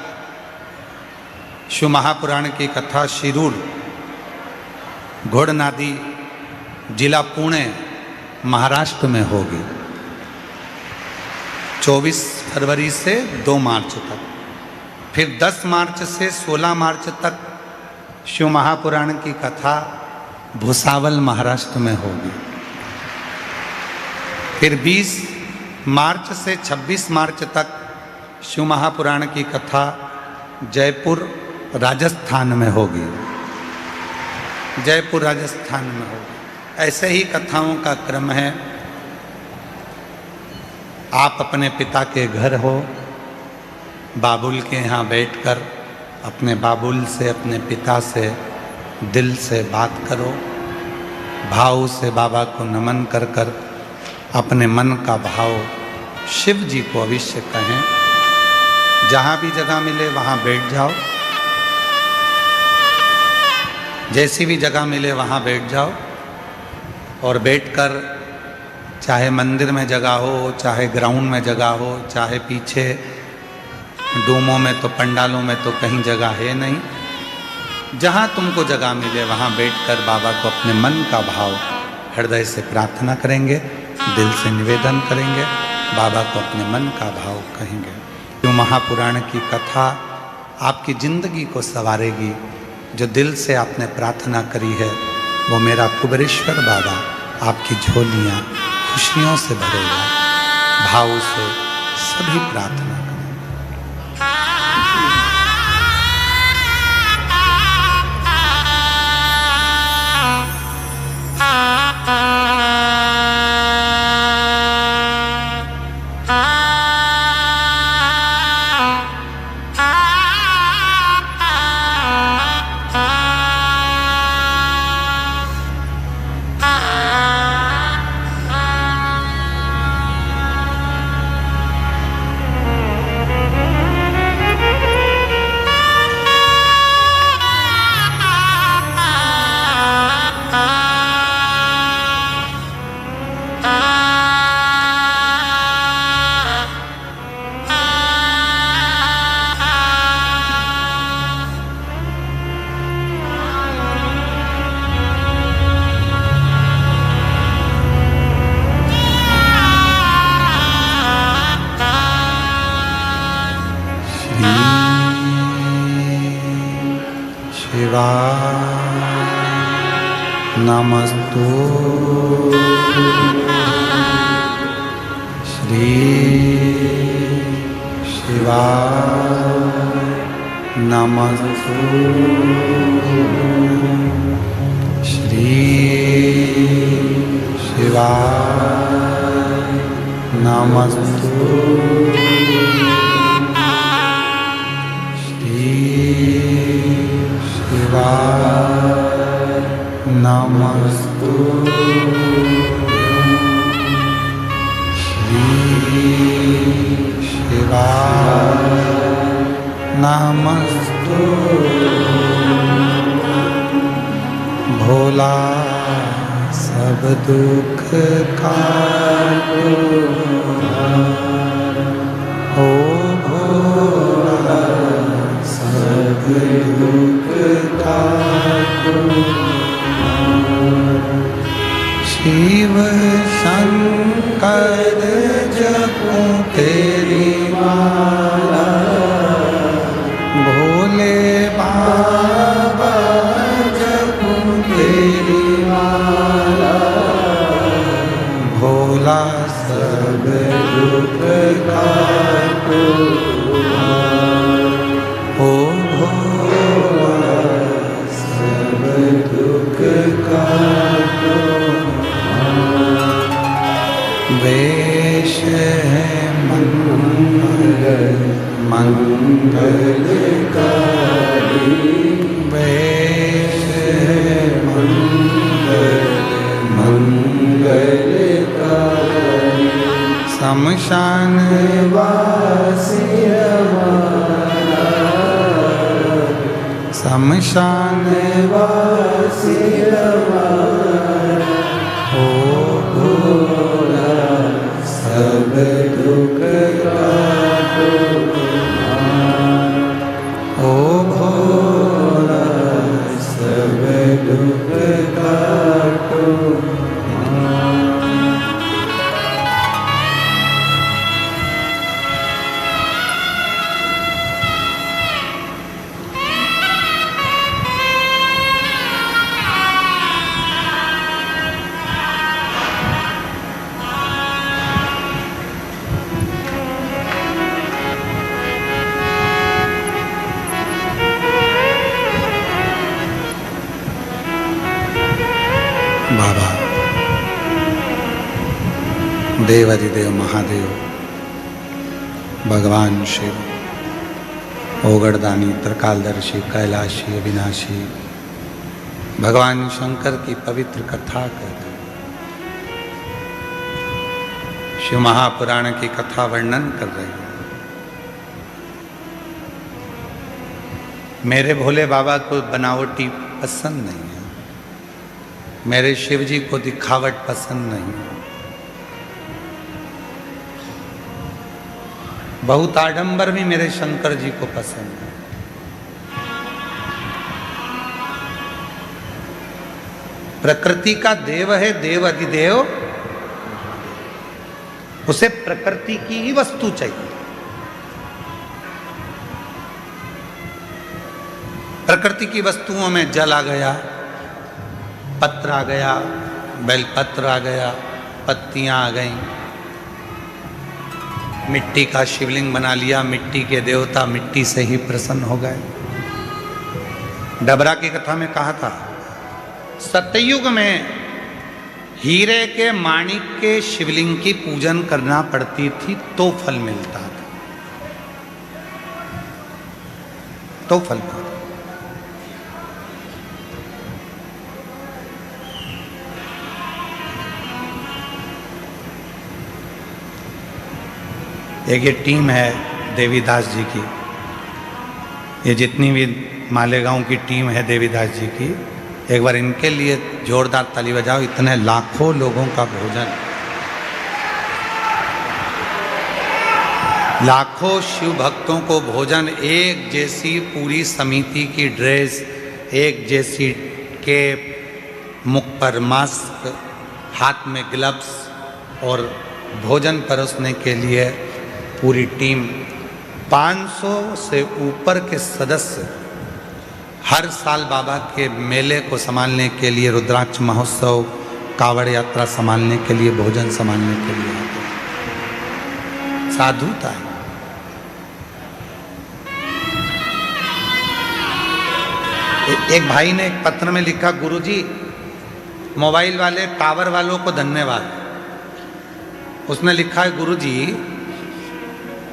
शिव महापुराण की कथा शिरूर घोड़नादी जिला पुणे महाराष्ट्र में होगी 24 फरवरी से 2 मार्च तक। फिर 10 मार्च से 16 मार्च तक शिव महापुराण की कथा भुसावल महाराष्ट्र में होगी। फिर 20 मार्च से 26 मार्च तक शिव महापुराण की कथा जयपुर राजस्थान में होगी। जयपुर राजस्थान में होगी। ऐसे ही कथाओं का क्रम है। आप अपने पिता के घर हो, बाबुल के यहाँ बैठकर अपने बाबुल से, अपने पिता से दिल से बात करो, भाव से बाबा को नमन कर कर अपने मन का भाव शिव जी को अवश्य कहें। जहाँ भी जगह मिले वहाँ बैठ जाओ, जैसी भी जगह मिले वहाँ बैठ जाओ और बैठकर चाहे मंदिर में जगह हो, चाहे ग्राउंड में जगह हो, चाहे पीछे डूमों में तो पंडालों में तो कहीं जगह है नहीं, जहाँ तुमको जगह मिले वहाँ बैठकर बाबा को अपने मन का भाव हृदय से प्रार्थना करेंगे, दिल से निवेदन करेंगे, बाबा को अपने मन का भाव कहेंगे। जो महापुराण की कथा आपकी ज़िंदगी को संवारेगी। जो दिल से आपने प्रार्थना करी है वो मेरा कुबेरेश्वर बाबा आपकी झोलियाँ खुशियों से भरेगा। भाव से सभी प्रार्थना करें। नमस्तु श्री शिवाय नमस्तु श्री शिवाय नमस्तु श्री शिवाय नमस्तु श्री शिवाय नमस्तु। भोला सब दुख काटो, ओ भोला सब दुख काटो। शिव शंकर जपो तेरी माला, भोले बाबा जपो तेरी माला। भोला सब दुख काटो, ओ भोला सब दुख काटो। वेश है मंगल मंगलकारी, वेश है मंगल मंगलकारी। शमशान वासी हमारा, शमशान वासी हमारा। ओ भोला सब दुख काटो, ओ भोला सब दुख काटो बाबा देवाधिदेव महादेव भगवान शिव ओगड़दानी त्रिकालदर्शी कैलाशी अविनाशी भगवान शंकर की पवित्र कथा कर शिव महापुराण की कथा वर्णन कर रही हूं। मेरे भोले बाबा को बनावटी पसंद नहीं है, मेरे शिव जी को दिखावट पसंद नहीं है। बहुत आडंबर भी मेरे शंकर जी को पसंद है। प्रकृति का देव है देव अधिदेव, उसे प्रकृति की ही वस्तु चाहिए। प्रकृति की वस्तुओं में जल आ गया, पत्र आ गया, बेलपत्र आ गया, पत्तियां आ गईं, मिट्टी का शिवलिंग बना लिया, मिट्टी के देवता मिट्टी से ही प्रसन्न हो गए। डबरा की कथा में कहा था, सतयुग में हीरे के माणिक के शिवलिंग की पूजन करना पड़ती थी तो फल मिलता था, तो फल मिलता। एक ये टीम है देवीदास जी की, ये जितनी भी मालेगांव की टीम है देवीदास जी की, एक बार इनके लिए जोरदार ताली बजाओ। इतने लाखों लोगों का भोजन, लाखों शिव भक्तों को भोजन, एक जैसी पूरी समिति की ड्रेस, एक जैसी कैप, मुख पर मास्क, हाथ में ग्लव्स और भोजन परोसने के लिए पूरी टीम। 500 से ऊपर के सदस्य हर साल बाबा के मेले को संभालने के लिए, रुद्राक्ष महोत्सव, कावड़ यात्रा संभालने के लिए, भोजन संभालने के लिए आते। साधुता है। एक भाई ने एक पत्र में लिखा, गुरुजी मोबाइल वाले टावर वालों को धन्यवाद। उसने लिखा है, गुरुजी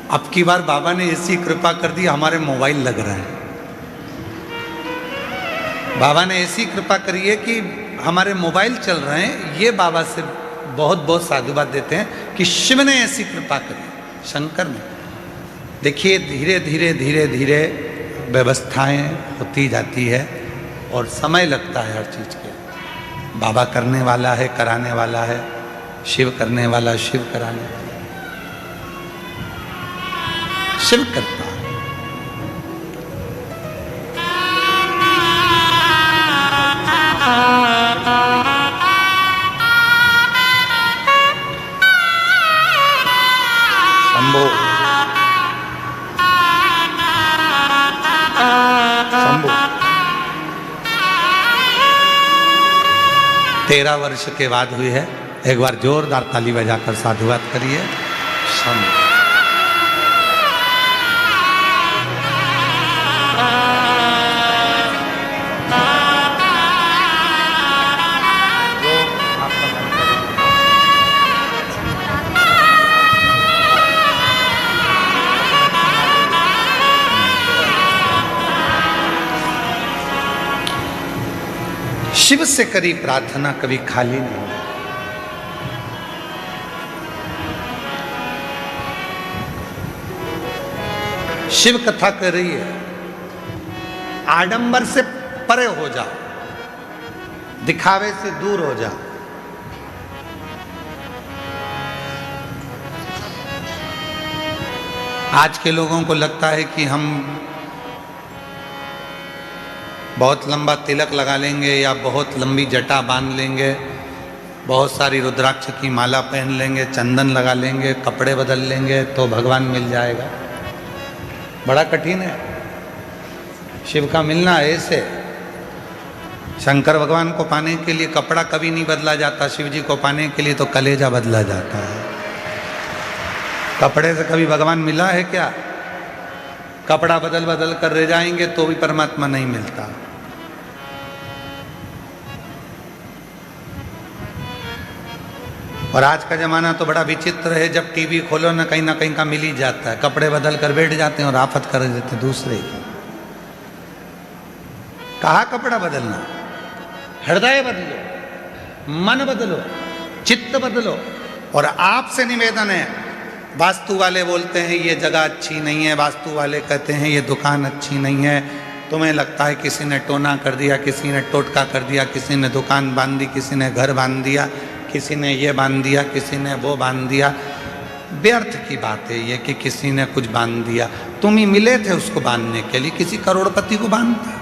अब की बार बाबा ने ऐसी कृपा कर दी हमारे मोबाइल लग रहा है। बाबा ने ऐसी कृपा करी है कि हमारे मोबाइल चल रहे हैं। ये बाबा से बहुत बहुत साधुवाद देते हैं कि शिव ने ऐसी कृपा करी, शंकर ने। देखिए धीरे धीरे धीरे धीरे व्यवस्थाएं होती जाती है और समय लगता है हर चीज़ के। बाबा करने वाला है, कराने वाला है, शिव करने वाला, शिव कराने वाला, शिव करता है। शंभो शंभो 13 वर्ष के बाद हुई है। एक बार जोरदार ताली बजाकर साधुवाद करिए। शंभो शिव से करी प्रार्थना कभी खाली नहीं। शिव कथा कर रही है, आडंबर से परे हो जा, दिखावे से दूर हो जा। आज के लोगों को लगता है कि हम बहुत लंबा तिलक लगा लेंगे या बहुत लंबी जटा बांध लेंगे, बहुत सारी रुद्राक्ष की माला पहन लेंगे, चंदन लगा लेंगे, कपड़े बदल लेंगे तो भगवान मिल जाएगा। बड़ा कठिन है शिव का मिलना। ऐसे शंकर भगवान को पाने के लिए कपड़ा कभी नहीं बदला जाता, शिव जी को पाने के लिए तो कलेजा बदला जाता है। कपड़े से कभी भगवान मिला है क्या? कपड़ा बदल बदल कर रह जाएंगे तो भी परमात्मा नहीं मिलता। और आज का जमाना तो बड़ा विचित्र है, जब टीवी खोलो ना कहीं का मिल ही जाता है। कपड़े बदल कर बैठ जाते हैं और आफत कर देते दूसरे की। कहा कपड़ा बदलना? हृदय बदलो, मन बदलो, चित्त बदलो। और आपसे निवेदन है, वास्तु वाले बोलते हैं ये जगह अच्छी नहीं है, वास्तु वाले कहते हैं ये दुकान अच्छी नहीं है, तुम्हें लगता है किसी ने टोना कर दिया, किसी ने टोटका कर दिया, किसी ने दुकान बांध दी, किसी ने घर बांध दिया, किसी ने ये बांध दिया, किसी ने वो बांध दिया। व्यर्थ की बात है ये कि किसी ने कुछ बांध दिया। तुम ही मिले थे उसको बांधने के लिए, किसी करोड़पति को बांधता।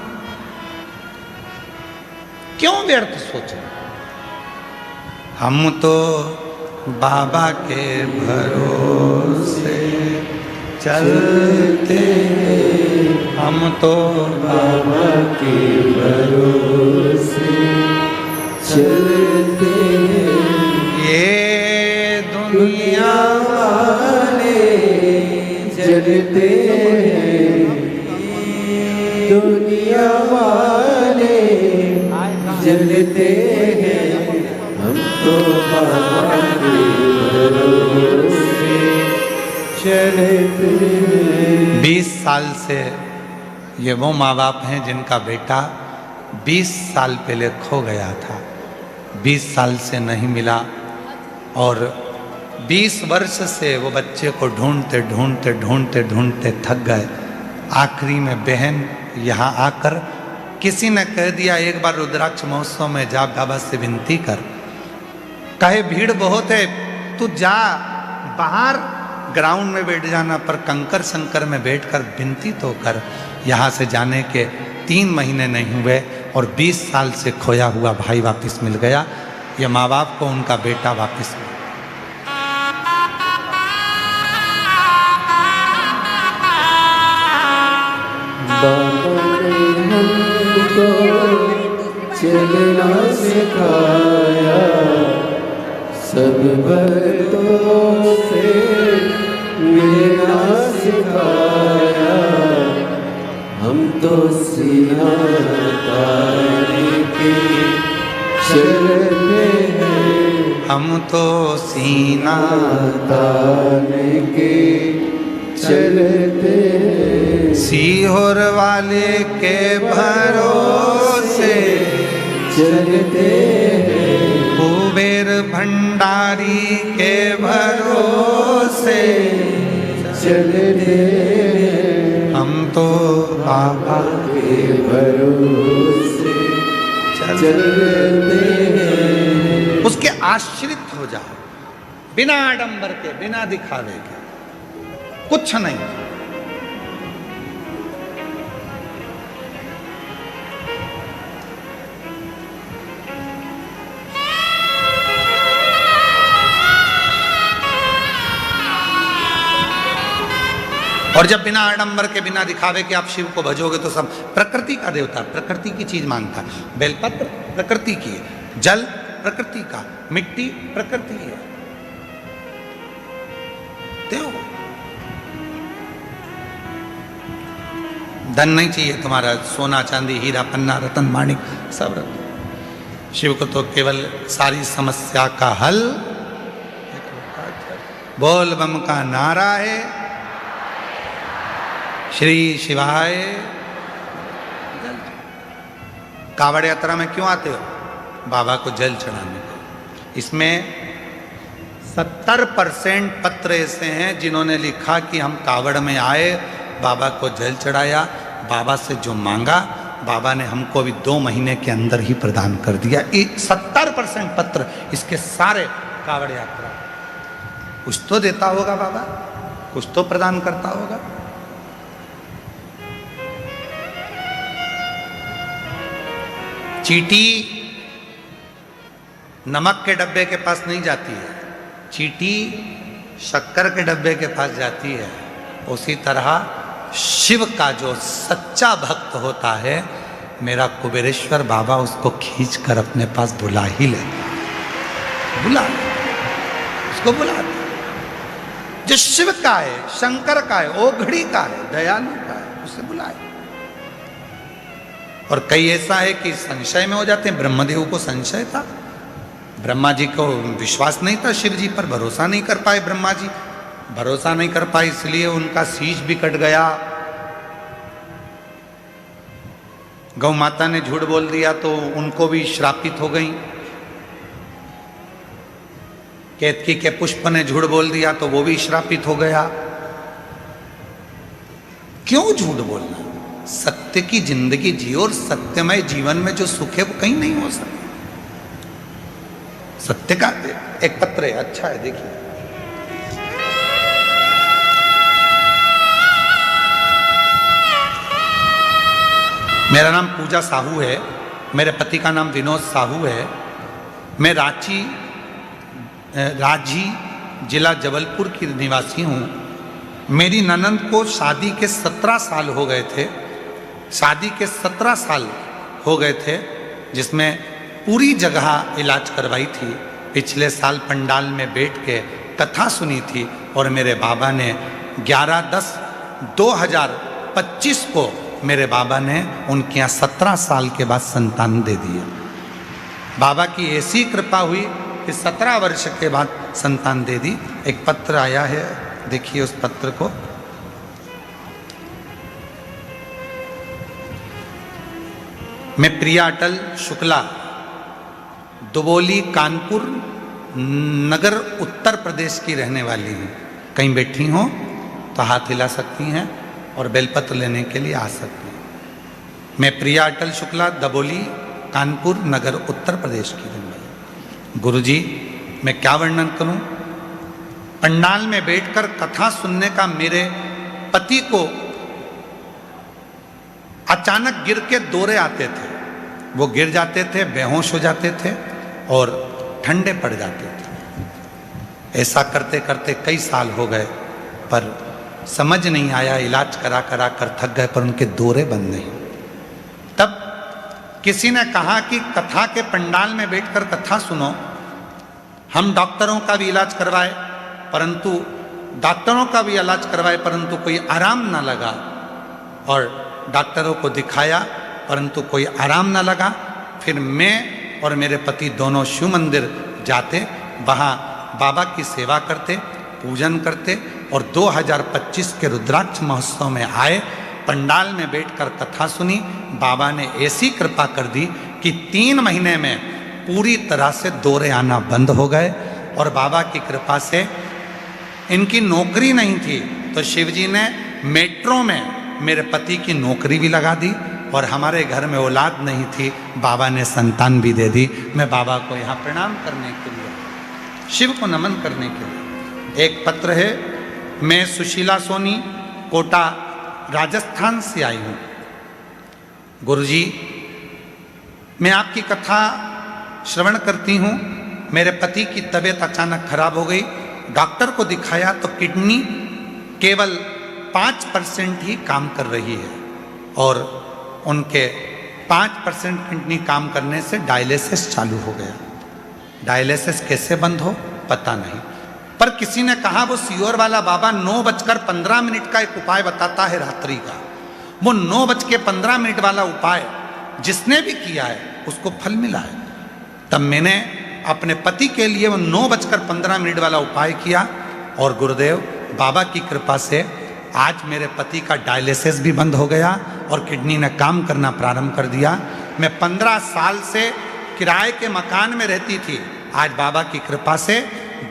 क्यों व्यर्थ सोचे? हम तो बाबा के भरोसे चलते, हम तो बाबा के भरोसे चलते, ये दुनिया वाले जलते हैं, दुनिया वाले जलते हैं, हम तो बाबा के भरोसे चलते हैं। 20 साल से ये वो माँ बाप हैं जिनका बेटा 20 साल पहले खो गया था, 20 साल से नहीं मिला, और 20 वर्ष से वो बच्चे को ढूंढते ढूंढते ढूंढते ढूंढते थक गए। आखिरी में बहन यहाँ आकर किसी ने कह दिया एक बार रुद्राक्ष महोत्सव में जा, बाबा से विनती कर। कहे भीड़ बहुत है, तू जा बाहर ग्राउंड में बैठ जाना, पर कंकर संकर में बैठकर विनती तो कर। यहाँ से जाने के 3 महीने नहीं हुए और 20 साल से खोया हुआ भाई वापस मिल गया। ये माँ बाप को उनका बेटा वापस मिला। बाबा ने हमको चलना सिखाया, सब भक्तों से मिलना सिखाया, हम तो सीना ताने के चलते हैं, हम तो सीना ताने के चलते हैं, सीहोर वाले के भरोसे चलते हैं, कुबेर भंडारी के भरोसे चलते हैं, हम तो बाबा के भरोसे चलते हैं। उसके आश्रित हो जाओ, बिना आडंबर के, बिना दिखावे के, कुछ नहीं। और जब बिना आडंबर के, बिना दिखावे के आप शिव को भजोगे तो सब प्रकृति का देवता, प्रकृति की चीज मांगता है। बेलपत्र प्रकृति की है, जल प्रकृति का, मिट्टी प्रकृति है। देव धन नहीं चाहिए तुम्हारा, सोना चांदी हीरा पन्ना रतन माणिक सब रत्न। शिव को तो केवल सारी समस्या का हल बोल बम का नारा है, श्री शिवाय। कावड़ यात्रा में क्यों आते हो? बाबा को जल चढ़ाने को। इसमें 70% पत्र ऐसे हैं जिन्होंने लिखा कि हम कावड़ में आए, बाबा को जल चढ़ाया, बाबा से जो मांगा बाबा ने हमको भी 2 महीने के अंदर ही प्रदान कर दिया। 70% पत्र इसके सारे कावड़ यात्रा। कुछ तो देता होगा बाबा, कुछ तो प्रदान करता होगा। चींटी नमक के डब्बे के पास नहीं जाती है, चींटी शक्कर के डब्बे के पास जाती है। उसी तरह शिव का जो सच्चा भक्त होता है, मेरा कुबेरेश्वर बाबा उसको खींच कर अपने पास बुला ही ले, उसको बुला। जो शिव का है, शंकर का है, ओघड़ी का है, दयालु का है, उसे बुलाए। और कई ऐसा है कि संशय में हो जाते हैं। ब्रह्मदेव को संशय था, ब्रह्मा जी को विश्वास नहीं था, शिव जी पर भरोसा नहीं कर पाए। ब्रह्मा जी भरोसा नहीं कर पाए, इसलिए उनका शीश भी कट गया। गौ माता ने झूठ बोल दिया तो उनको भी श्रापित हो गई। केतकी के पुष्प ने झूठ बोल दिया तो वो भी श्रापित हो गया। क्यों झूठ बोलना? सत्य की जिंदगी जियो, और सत्यमय जीवन में जो सुख है वो कहीं नहीं हो सकता। सत्य का एक पत्र है, अच्छा है, देखिए। मेरा नाम पूजा साहू है, मेरे पति का नाम विनोद साहू है। मैं रांची जिला जबलपुर की निवासी हूँ। मेरी ननंद को शादी के 17 साल हो गए थे, शादी के 17 साल हो गए थे, जिसमें पूरी जगह इलाज करवाई थी। पिछले साल पंडाल में बैठ के कथा सुनी थी और मेरे बाबा ने 11/10/2025 को मेरे बाबा ने उनके यहाँ 17 साल के बाद संतान दे दिया। बाबा की ऐसी कृपा हुई कि 17 वर्ष के बाद संतान दे दी। एक पत्र आया है, देखिए उस पत्र को। मैं प्रिया अटल शुक्ला, दुबोली, कानपुर नगर, उत्तर प्रदेश की रहने वाली हूँ। कहीं बैठी हो तो हाथ हिला सकती हैं और बेलपत्र लेने के लिए आ सकती हैं। मैं प्रिया अटल शुक्ला, दबोली, कानपुर नगर, उत्तर प्रदेश की रहने वाली। गुरुजी, मैं क्या वर्णन करूं? पंडाल में बैठकर कथा सुनने का मेरे पति को अचानक गिर के दौरे आते थे। वो गिर जाते थे, बेहोश हो जाते थे और ठंडे पड़ जाते थे। ऐसा करते करते कई साल हो गए, पर समझ नहीं आया। इलाज करा करा कर थक गए, पर उनके दौरे बंद नहीं। तब किसी ने कहा कि कथा के पंडाल में बैठकर कथा सुनो। हम डॉक्टरों का भी इलाज करवाए, परंतु कोई आराम ना लगा। और डॉक्टरों को दिखाया, परंतु कोई आराम ना लगा। फिर मैं और मेरे पति दोनों शिव मंदिर जाते, वहाँ बाबा की सेवा करते, पूजन करते और 2025 के रुद्राक्ष महोत्सव में आए। पंडाल में बैठकर कथा सुनी। बाबा ने ऐसी कृपा कर दी कि 3 महीने में पूरी तरह से दौरे आना बंद हो गए। और बाबा की कृपा से इनकी नौकरी नहीं थी, तो शिवजी ने मेट्रो में मेरे पति की नौकरी भी लगा दी। और हमारे घर में औलाद नहीं थी, बाबा ने संतान भी दे दी। मैं बाबा को यहाँ प्रणाम करने के लिए, शिव को नमन करने के लिए। एक पत्र है, मैं सुशीला सोनी, कोटा राजस्थान से आई हूँ। गुरुजी, मैं आपकी कथा श्रवण करती हूँ। मेरे पति की तबीयत अचानक खराब हो गई। डॉक्टर को दिखाया तो किडनी केवल 5% ही काम कर रही है, और उनके 5% किडनी काम करने से डायलिसिस चालू हो गया। डायलिसिस कैसे बंद हो पता नहीं, पर किसी ने कहा वो सीहोर वाला बाबा 9:15 का एक उपाय बताता है रात्रि का। वो 9:15 वाला उपाय जिसने भी किया है उसको फल मिला है। तब मैंने अपने पति के लिए वो 9:15 वाला उपाय किया, और गुरुदेव बाबा की कृपा से आज मेरे पति का डायलिसिस भी बंद हो गया और किडनी ने काम करना प्रारंभ कर दिया। मैं 15 साल से किराए के मकान में रहती थी। आज बाबा की कृपा से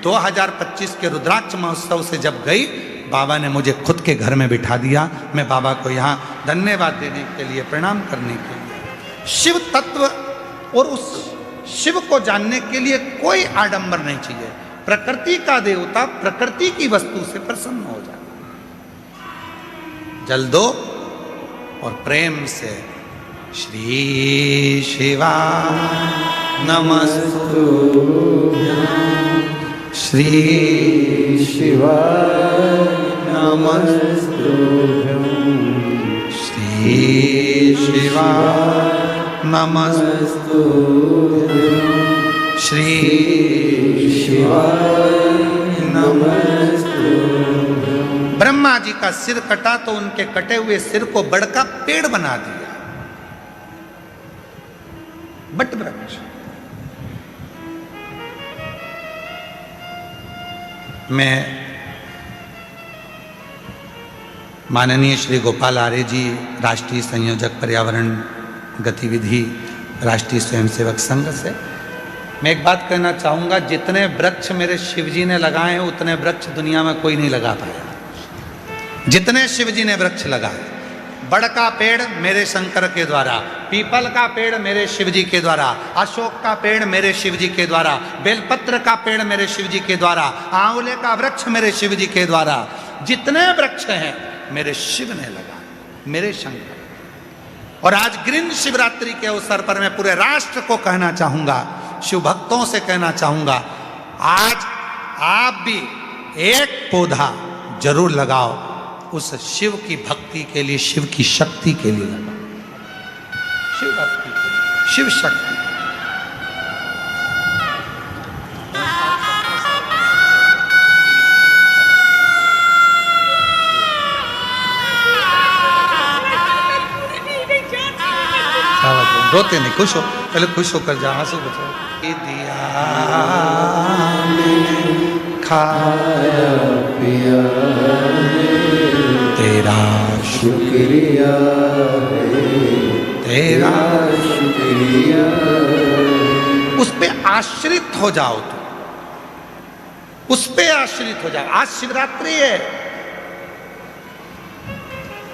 2025 के रुद्राक्ष महोत्सव से जब गई, बाबा ने मुझे खुद के घर में बिठा दिया। मैं बाबा को यहाँ धन्यवाद देने के लिए, प्रणाम करने के लिए। शिव तत्व और उस शिव को जानने के लिए कोई आडंबर नहीं चाहिए। प्रकृति का देवता प्रकृति की वस्तु से प्रसन्न हो जाए। जल दो और प्रेम से श्री शिवाय नमस्तु श्री शिवाय नमस्तुभ्यं श्री शिवाय नमस्तुभ्यं श्री शिवाय नमस्तुभ्यं। ब्रह्मा जी का सिर कटा तो उनके कटे हुए सिर को बड़ का पेड़ बना दिया, बट वृक्ष। मैं माननीय श्री गोपाल आर्य जी, राष्ट्रीय संयोजक पर्यावरण गतिविधि राष्ट्रीय स्वयंसेवक संघ से मैं एक बात कहना चाहूँगा, जितने वृक्ष मेरे शिवजी ने लगाए हैं उतने वृक्ष दुनिया में कोई नहीं लगा पाया। जितने शिवजी ने वृक्ष लगाए, बड़ का पेड़ मेरे शंकर के द्वारा, पीपल का पेड़ मेरे शिवजी के द्वारा, अशोक का पेड़ मेरे शिवजी के द्वारा, बेलपत्र का पेड़ मेरे शिवजी के द्वारा, आंवले का वृक्ष मेरे शिवजी के द्वारा, जितने वृक्ष हैं मेरे शिव ने लगाए, मेरे शंकर। और आज ग्रीन शिवरात्रि के अवसर पर मैं पूरे राष्ट्र को कहना चाहूंगा, शिव भक्तों से कहना चाहूंगा, आज आप भी एक पौधा जरूर लगाओ, उस शिव की भक्ति के लिए, शिव की शक्ति के लिए लगाओ, शिव भक्ति, शिव शक्ति। रोते नहीं, खुश हो, पहले खुश होकर जा, आंसू बचाओ। दिया खाया पिया तेरा शुक्रिया तेरा शुक्रिया। उस पे आश्रित हो जाओ, तुम उस पे आश्रित हो जाओ। आज शिवरात्रि है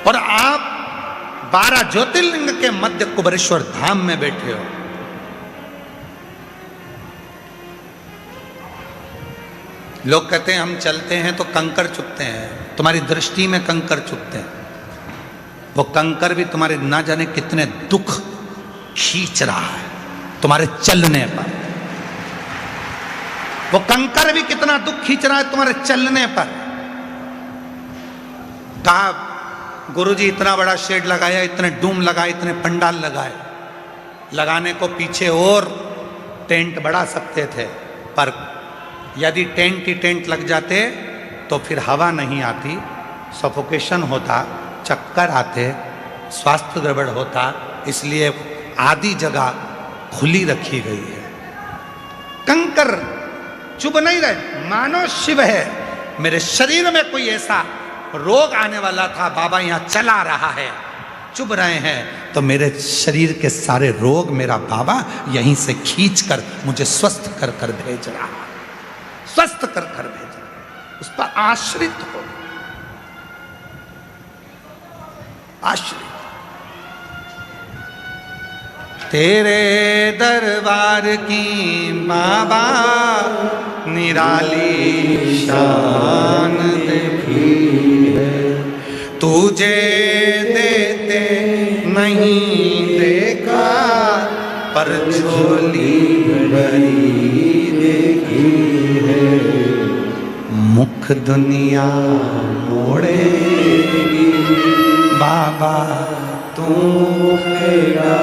और आप 12 ज्योतिर्लिंग के मध्य कुबेरेश्वर धाम में बैठे हो। लोग कहते हैं हम चलते हैं तो कंकर चुभते हैं, तुम्हारी दृष्टि में कंकर चुभते हैं। वो कंकर भी तुम्हारे ना जाने कितने दुख खींच रहा है तुम्हारे चलने पर। वो कंकर भी कितना दुख खींच रहा है तुम्हारे चलने पर। कहा गुरुजी इतना बड़ा शेड लगाया, इतने डूम लगाए, इतने पंडाल लगाए, लगाने को पीछे और टेंट बढ़ा सकते थे, पर यदि टेंट ही टेंट लग जाते तो फिर हवा नहीं आती, सफोकेशन होता, चक्कर आते, स्वास्थ्य गड़बड़ होता। इसलिए आधी जगह खुली रखी गई है। कंकर चुभ नहीं रहे, मानो शिव है। मेरे शरीर में कोई ऐसा रोग आने वाला था, बाबा यहाँ चला रहा है, चुभ रहे हैं, तो मेरे शरीर के सारे रोग मेरा बाबा यहीं से खींच कर मुझे स्वस्थ कर कर भेज रहा है, स्वस्थ कर कर भेज रहा है। उस पर आश्रित हो, आश्रित। तेरे दरबार की बाबा निराली शान देखी है, तुझे देते नहीं देखा, पर झोली भरी देखी है। मुख दुनिया मोड़ेगी बाबा तू मेरा,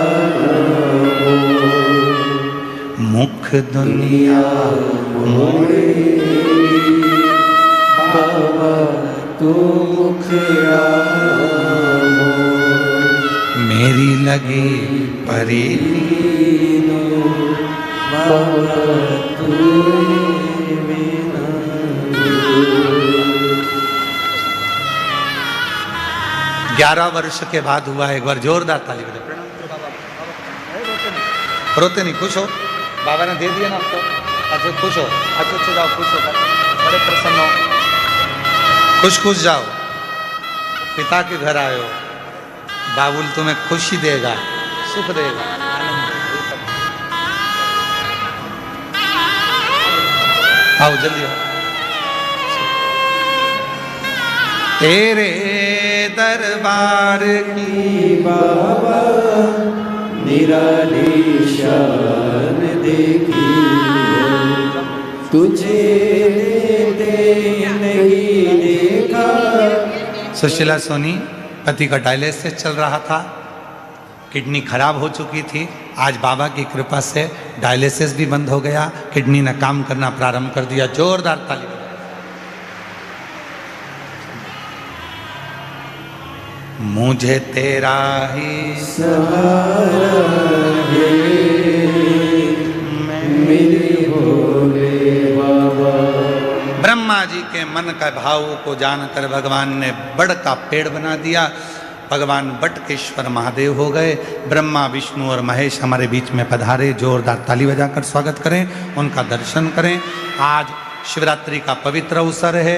मुख दुनिया मोड़ेगी बाबा तू मुखड़ा मेरी लगी परी बाबा तू 11 वर्ष के बाद हुआ। एक बार जोरदार ताली बजाओ, प्रणाम करो बाबा। रोते नहीं, खुश हो, बाबा ने दे दिया ना आपको। अच्छा खुश हो, अच्छा जाओ, खुश हो, बड़े प्रसन्न हो, खुश खुश जाओ। पिता के घर आए हो, बाबुल तुम्हें खुशी देगा, सुख देगा, आनंद देगा। आओ जल्दी आओ। तेरे दरबार की बाबा निराली शान देखी है, तुझे नहीं देखा। सुशीला सोनी पति का डायलिसिस चल रहा था, किडनी खराब हो चुकी थी। आज बाबा की कृपा से डायलिसिस भी बंद हो गया, किडनी ने काम करना प्रारंभ कर दिया। जोरदार ताली। मुझे तेरा ही सहारा है मेरे भोले बाबा। ब्रह्मा जी के मन का भाव को जानकर भगवान ने बड़ का पेड़ बना दिया। भगवान बटकेश्वर महादेव हो गए। ब्रह्मा विष्णु और महेश हमारे बीच में पधारे। जोरदार ताली बजाकर स्वागत करें, उनका दर्शन करें। आज शिवरात्रि का पवित्र अवसर है।